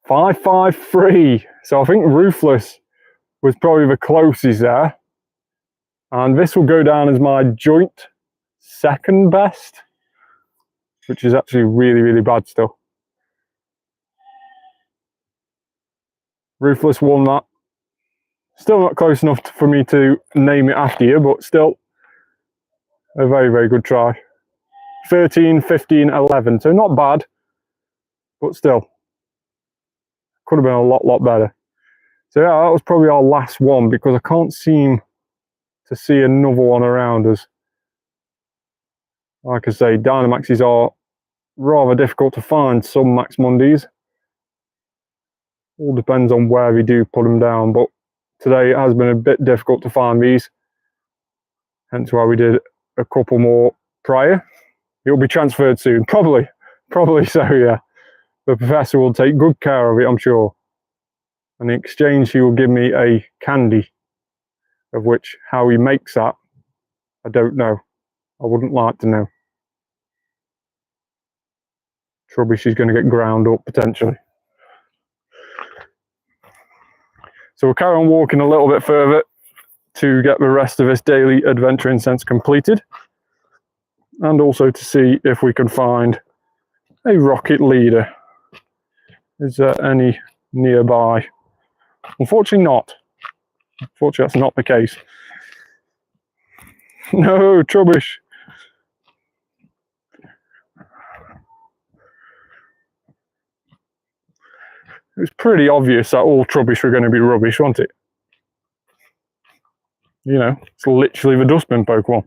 $553. So I think Ruthless was probably the closest there. And this will go down as my joint second best, which is actually really, really bad still. Ruthless won that. Still not close enough for me to name it after you, but still a very, very good try. 13, 15, 11. So not bad, but still. Could have been a lot better. So yeah, that was probably our last one because I can't seem to see another one around us. Like I say, Dynamaxes are rather difficult to find, some Max Mondays. All depends on where we do put them down, but today it has been a bit difficult to find these. Hence why we did a couple more prior. It'll be transferred soon, probably so, yeah. The professor will take good care of it, I'm sure. And in exchange, he will give me a candy, of which how he makes that, I don't know. I wouldn't like to know. Trubbish is going to get ground up, potentially. So we'll carry on walking a little bit further to get the rest of this daily adventure incense completed. And also to see if we can find a rocket leader. Is there any nearby? Unfortunately not. Unfortunately that's not the case. No, Trubbish. It was pretty obvious that all Trubbish were going to be rubbish, wasn't it? You know, it's literally the dustbin Pokemon.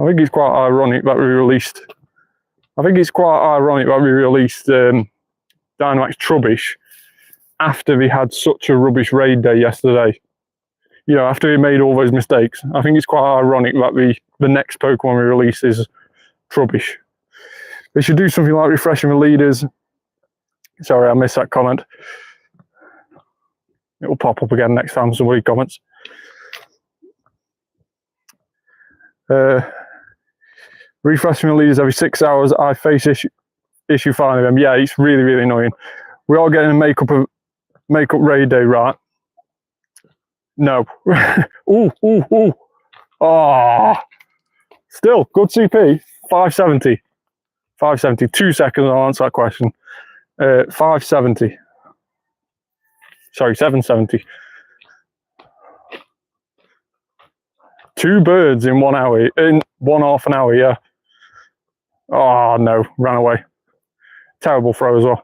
I think it's quite ironic that we released. Dynamax Trubbish after we had such a rubbish raid day yesterday. You know, after we made all those mistakes. I think it's quite ironic that the next Pokemon we release is Trubbish. They should do something like refreshing the leaders. Sorry, I missed that comment. It will pop up again next time somebody comments. Refreshing the leaders every 6 hours. I face issue finding them. Yeah, it's really, really annoying. We are getting a makeup raid day, right? No. Ooh. Ah. Still, good CP. 570. 570. 2 seconds, I'll answer that question. 570. Sorry, 770. 2 birds in 1 hour. In 1/2 an hour, yeah. Oh, no. Ran away. Terrible throw as well.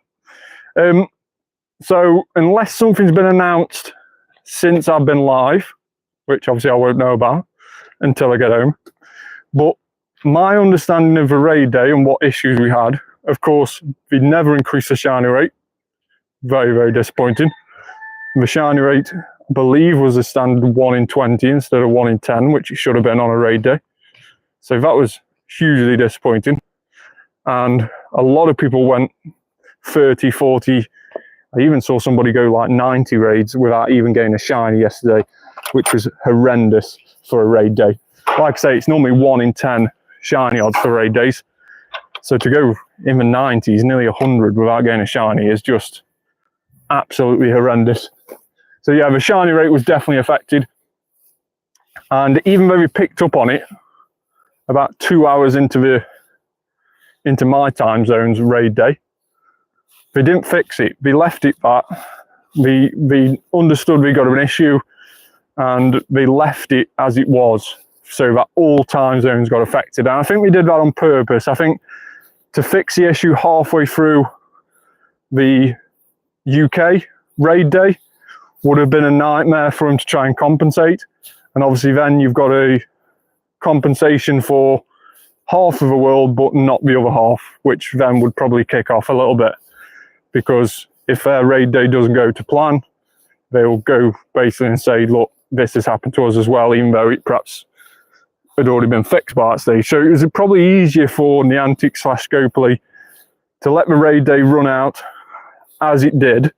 So, unless something's been announced since I've been live, which obviously I won't know about until I get home, but my understanding of the raid day and what issues we had, of course, we never increased the shiny rate. Very, very disappointing. The shiny rate, I believe, was a standard 1 in 20 instead of 1 in 10, which it should have been on a raid day. So that was hugely disappointing. And a lot of people went 30, 40. I even saw somebody go like 90 raids without even getting a shiny yesterday, which was horrendous for a raid day. Like I say, it's normally 1 in 10 shiny odds for raid days. So to go in the 90s, nearly 100 without getting a shiny is just absolutely horrendous. So yeah, the shiny rate was definitely affected. And even though we picked up on it about 2 hours into my time zone's raid day, they didn't fix it. They left it that. They understood we got an issue and they left it as it was so that all time zones got affected. And I think we did that on purpose. I think to fix the issue halfway through the UK raid day would have been a nightmare for them to try and compensate. And obviously then you've got a compensation for half of the world, but not the other half, which then would probably kick off a little bit, because if their raid day doesn't go to plan, they'll go basically and say, look, this has happened to us as well, even though it perhaps had already been fixed by that stage. So it was probably easier for Niantic / Scopely to let the raid day run out as it did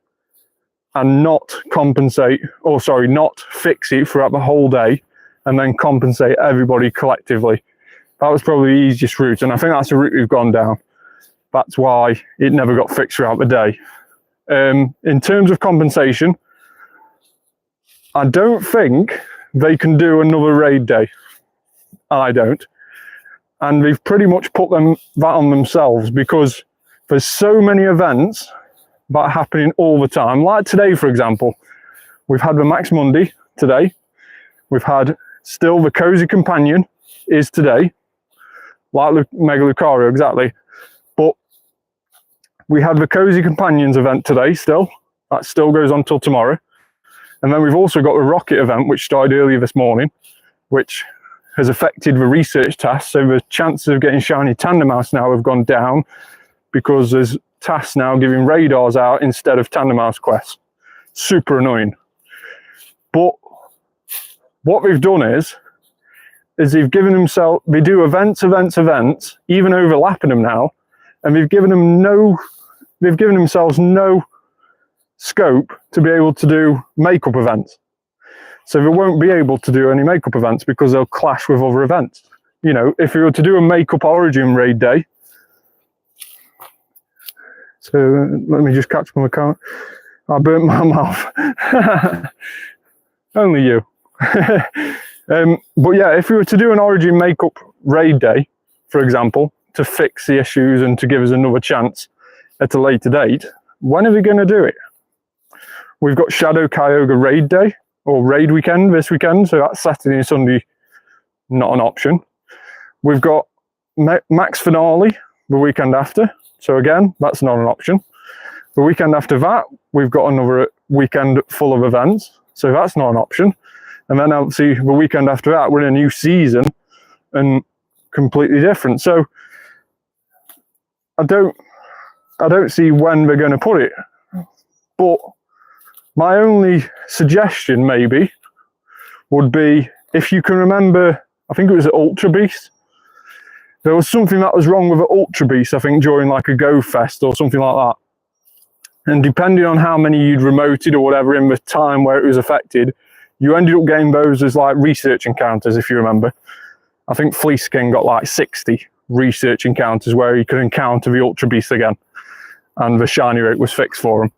and not compensate, or sorry, not fix it throughout the whole day and then compensate everybody collectively. That was probably the easiest route, and I think that's the route we've gone down. That's why it never got fixed throughout the day. In terms of compensation, I don't think they can do another raid day. I don't. And they've pretty much put that on themselves, because there's so many events that are happening all the time. Like today, for example, we've had the Max Monday today. We've had still the Cozy Companion is today. Like Mega Lucario, exactly. But we had the Cozy Companions event today still. That still goes on till tomorrow. And then we've also got the Rocket event, which started earlier this morning, which has affected the research tasks. So the chances of getting shiny Tandemaus now have gone down, because there's tasks now giving radars out instead of Tandemaus quests. Super annoying. But what they've done is they've given themselves, they do events, even overlapping them now, and they've given themselves no scope to be able to do makeup events. So they won't be able to do any makeup events because they'll clash with other events. You know, if we were to do a makeup origin raid day, so let me just catch my account. I burnt my mouth. Only you. But yeah, if we were to do an origin makeup raid day, for example, to fix the issues and to give us another chance at a later date, when are we going to do it? We've got Shadow Kyogre raid day, or raid weekend this weekend, so that's Saturday and Sunday, not an option. We've got Max Finale the weekend after, so again, that's not an option. The weekend after that, we've got another weekend full of events, so that's not an option. And then obviously the weekend after that, we're in a new season and completely different. So I don't see when they're going to put it. But my only suggestion maybe would be, if you can remember, I think it was at Ultra Beast. There was something that was wrong with the Ultra Beast, I think, during like a Go Fest or something like that. And depending on how many you'd remoted or whatever in the time where it was affected, you ended up getting those as like research encounters, if you remember. I think Fleece King got like 60 research encounters where he could encounter the Ultra Beast again, and the shiny rate was fixed for him.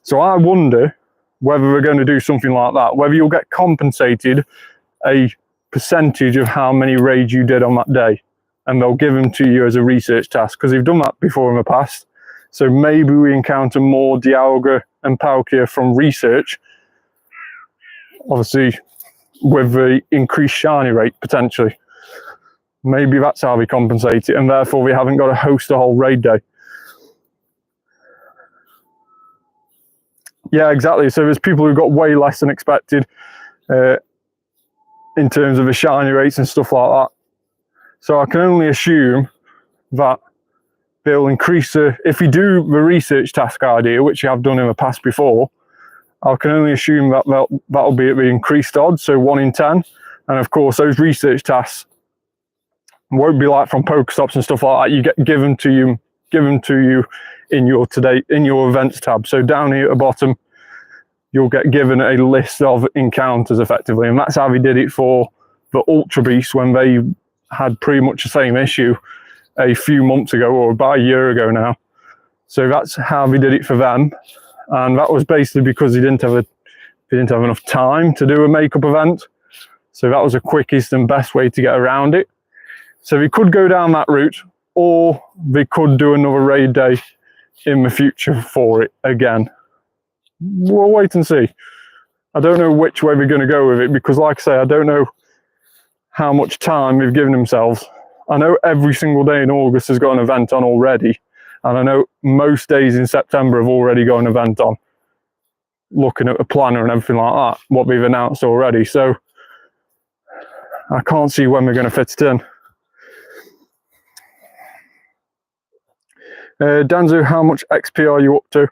So I wonder whether we're going to do something like that, whether you'll get compensated a percentage of how many raids you did on that day, and they'll give them to you as a research task, because they've done that before in the past. So maybe we encounter more Dialga and Palkia from research, obviously with the increased shiny rate potentially. Maybe that's how we compensate it, and therefore we haven't got to host a whole raid day. Yeah, exactly. So there's people who got way less than expected in terms of the shiny rates and stuff like that. So I can only assume that they'll increase if we do the research task idea, which you have done in the past before, I can only assume that that'll be at the increased odds, so 1 in 10. And of course, those research tasks won't be like from Pokestops and stuff like that. You get given to you in your events tab. So down here at the bottom, you'll get given a list of encounters effectively, and that's how we did it for the Ultra Beast when they had pretty much the same issue a few months ago, or about a year ago now. So that's how we did it for them, and that was basically because they didn't have enough time to do a makeup event. So that was the quickest and best way to get around it. So we could go down that route, or they could do another raid day in the future for it again. We'll wait and see. I don't know which way we're going to go with it, because like I say, I don't know how much time they've given themselves. I know every single day in August has got an event on already, and I know most days in September have already got an event on, looking at the planner and everything like that, what they've announced already. So I can't see when we're going to fit it in. Danzo, how much XP are you up to?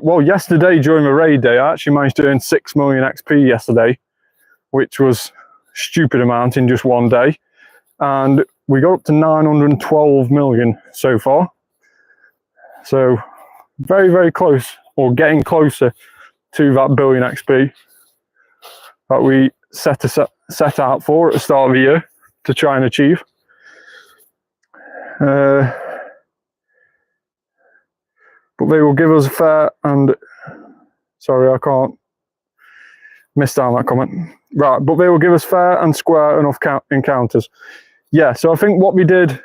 Well, yesterday during the raid day, I actually managed to earn 6 million XP yesterday, which was a stupid amount in just one day. And we got up to 912 million so far. So very, very close, or getting closer to that billion XP that we set out for at the start of the year to try and achieve. But they will give us a fair and... Sorry, I can't miss down that comment. Right, but they will give us fair and square enough encounters. Yeah, so I think what we did...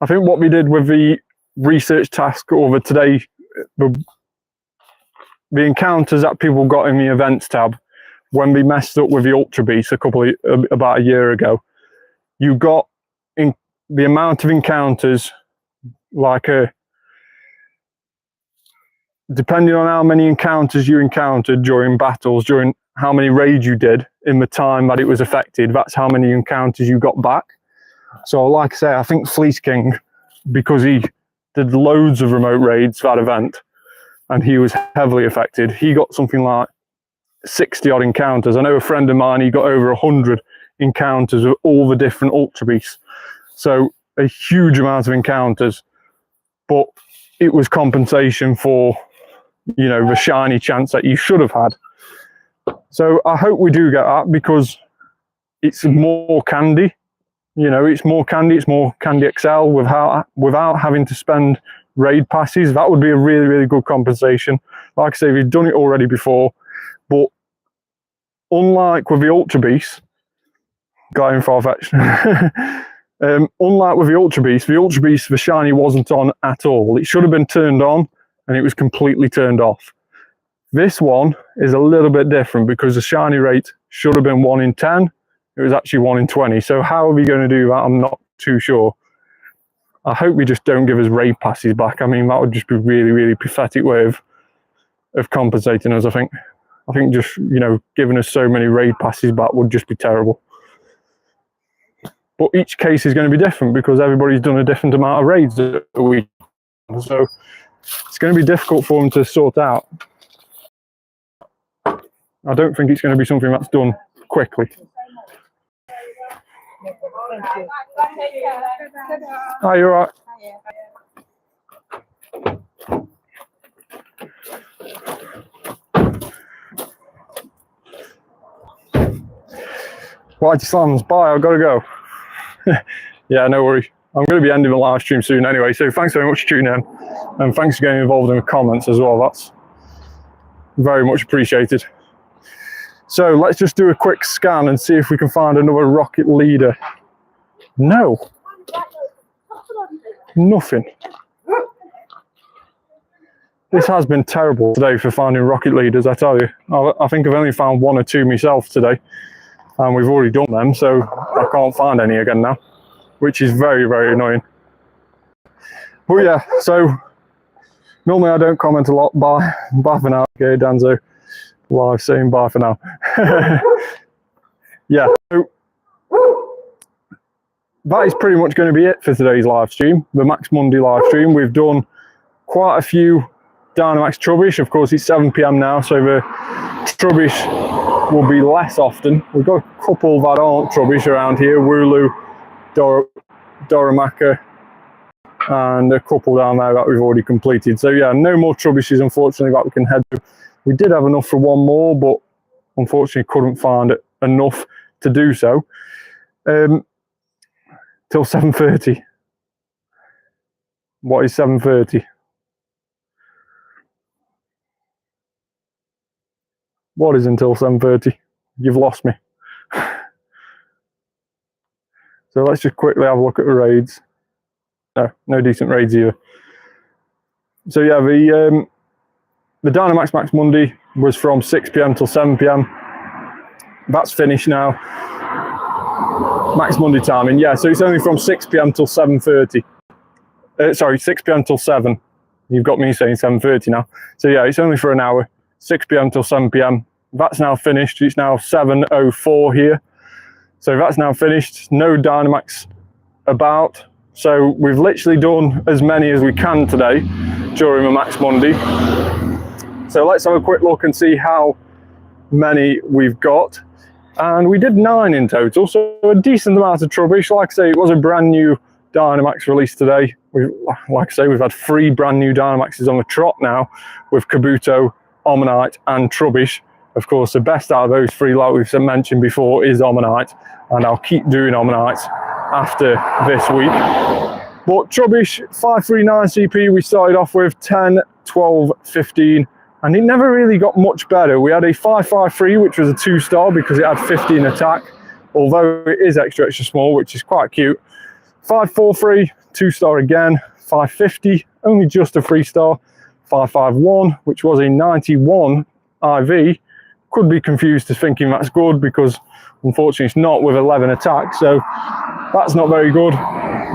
I think what we did with the research task over today, the encounters that people got in the events tab, when we messed up with the Ultra Beast about a year ago, you got in the amount of encounters, like depending on how many encounters you encountered during battles, during how many raids you did in the time that it was affected, that's how many encounters you got back. So like I say, I think Fleece King, because he did loads of remote raids that event and he was heavily affected, he got something like 60 odd encounters. I know a friend of mine, he got over 100 encounters with all the different Ultra Beasts. So a huge amount of encounters, but it was compensation for, you know, the shiny chance that you should have had. So I hope we do get that, because it's more candy. You know, it's more Candy XL without having to spend raid passes. That would be a really, really good compensation. Like I say, we've done it already before, but unlike with the Ultra Beast, going far-fetched, unlike with the Ultra Beast, the shiny wasn't on at all. It should have been turned on, and it was completely turned off. This one is a little bit different, because the shiny rate should have been 1 in 10. It was actually 1 in 20. So how are we going to do that? I'm not too sure. I hope we just don't give us raid passes back. I mean, that would just be a really, really pathetic way of compensating us, I think. I think just, you know, giving us so many raid passes back would just be terrible. But each case is going to be different, because everybody's done a different amount of raids a week. So it's going to be difficult for them to sort out. I don't think it's going to be something that's done quickly. Thank you. Oh, you're right. Whitey Slams, bye, I've got to go. Yeah, no worry. I'm going to be ending the live stream soon anyway, so thanks very much for tuning in. And thanks for getting involved in the comments as well. That's very much appreciated. So let's just do a quick scan and see if we can find another rocket leader. No. Nothing. This has been terrible today for finding rocket leaders, I tell you. I think I've only found 1 or 2 myself today, and we've already done them, so I can't find any again now, which is very, very annoying. But yeah, so normally I don't comment a lot. Bye for now. Okay, Danzo. Live saying bye for now. Yeah, so that is pretty much going to be it for today's live stream, the Max Monday live stream. We've done quite a few Dynamax Trubbish. Of course, it's 7 PM now, so the Trubbish will be less often. We've got a couple that aren't Trubbish around here, Wooloo, Doramaka, and a couple down there that we've already completed. So yeah, no more Trubbishes, unfortunately, that we can head to. We did have enough for 1 more, but unfortunately couldn't find enough to do so. Till 7:30. What is 7:30? What is until 7:30? You've lost me. So let's just quickly have a look at the raids. No decent raids either. So yeah, the Dynamax Max Monday was from 6 PM till 7 PM. That's finished now. Max Monday timing, yeah, so it's only from 6 PM till 7:30. Sorry, 6 PM till 7. You've got me saying 7:30 now. So yeah, it's only for an hour, 6 PM till 7 PM. That's now finished. It's now 7:04 here. So that's now finished. No Dynamax about. So we've literally done as many as we can today during the Max Monday. So let's have a quick look and see how many we've got. And we did 9 in total, so a decent amount of Trubbish. Like I say, it was a brand new Dynamax release today. Like I say, we've had 3 brand new Dynamaxes on the trot now with Kabuto, Omanyte and Trubbish. Of course, the best out of those 3, like we've mentioned before, is Omanyte, and I'll keep doing Omanyte after this week. But Trubbish, 539 CP, we started off with 10, 12, 15, and it never really got much better. We had a 553, which was a 2-star because it had 15 attack, although it is extra small, which is quite cute. 543, 2-star again. 550, only just a 3-star. 551, which was a 91 IV. Could be confused to thinking that's good because unfortunately it's not with 11 attack, so that's not very good.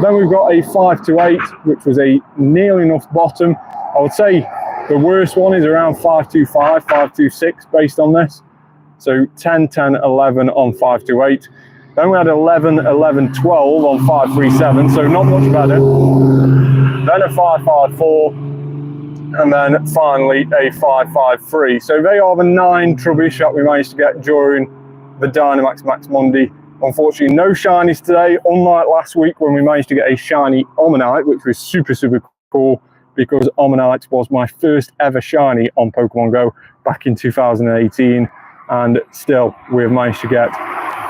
Then we've got a 528, which was a nearly enough bottom. I would say the worst one is around 525, 526 based on this. So 10, 10, 11 on 528. Then we had 11, 11, 12 on 537, so not much better. Then a 554, and then finally a 553. So they are the 9 Trubbish that we managed to get during the Dynamax Max Monday. Unfortunately, no shinies today, unlike last week when we managed to get a shiny Omanyte, which was super, super cool because Omanyte was my first ever shiny on Pokemon Go back in 2018. And still, we've managed to get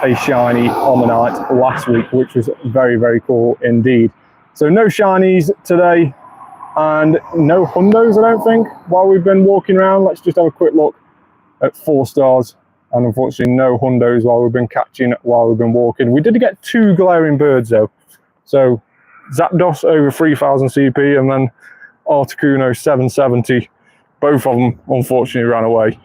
a shiny Omanyte last week, which was very, very cool indeed. So no shinies today and no hundos, I don't think, while we've been walking around. Let's just have a quick look at 4 stars. And unfortunately, no hundos while we've been catching, while we've been walking. We did get 2 glaring birds though. So Zapdos over 3000 CP and then Articuno 770. Both of them unfortunately ran away.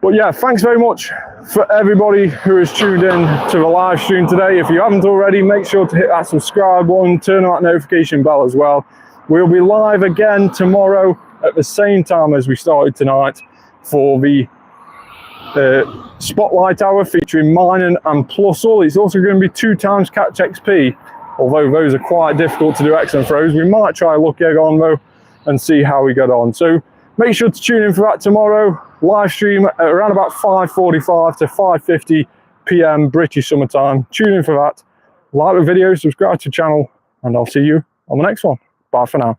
But yeah, thanks very much for everybody who has tuned in to the live stream today. If you haven't already, make sure to hit that subscribe button, turn on that notification bell as well. We'll be live again tomorrow at the same time as we started tonight for the Spotlight Hour featuring Minun and Plusle. It's also going to be 2 times Catch XP, although those are quite difficult to do X and throws. We might try Lucky Egg on though and see how we get on. So make sure to tune in for that tomorrow. Live stream at around about 5:45 to 5:50 PM British summertime. Tune in for that. Like the video, subscribe to the channel, and I'll see you on the next one. Bye for now.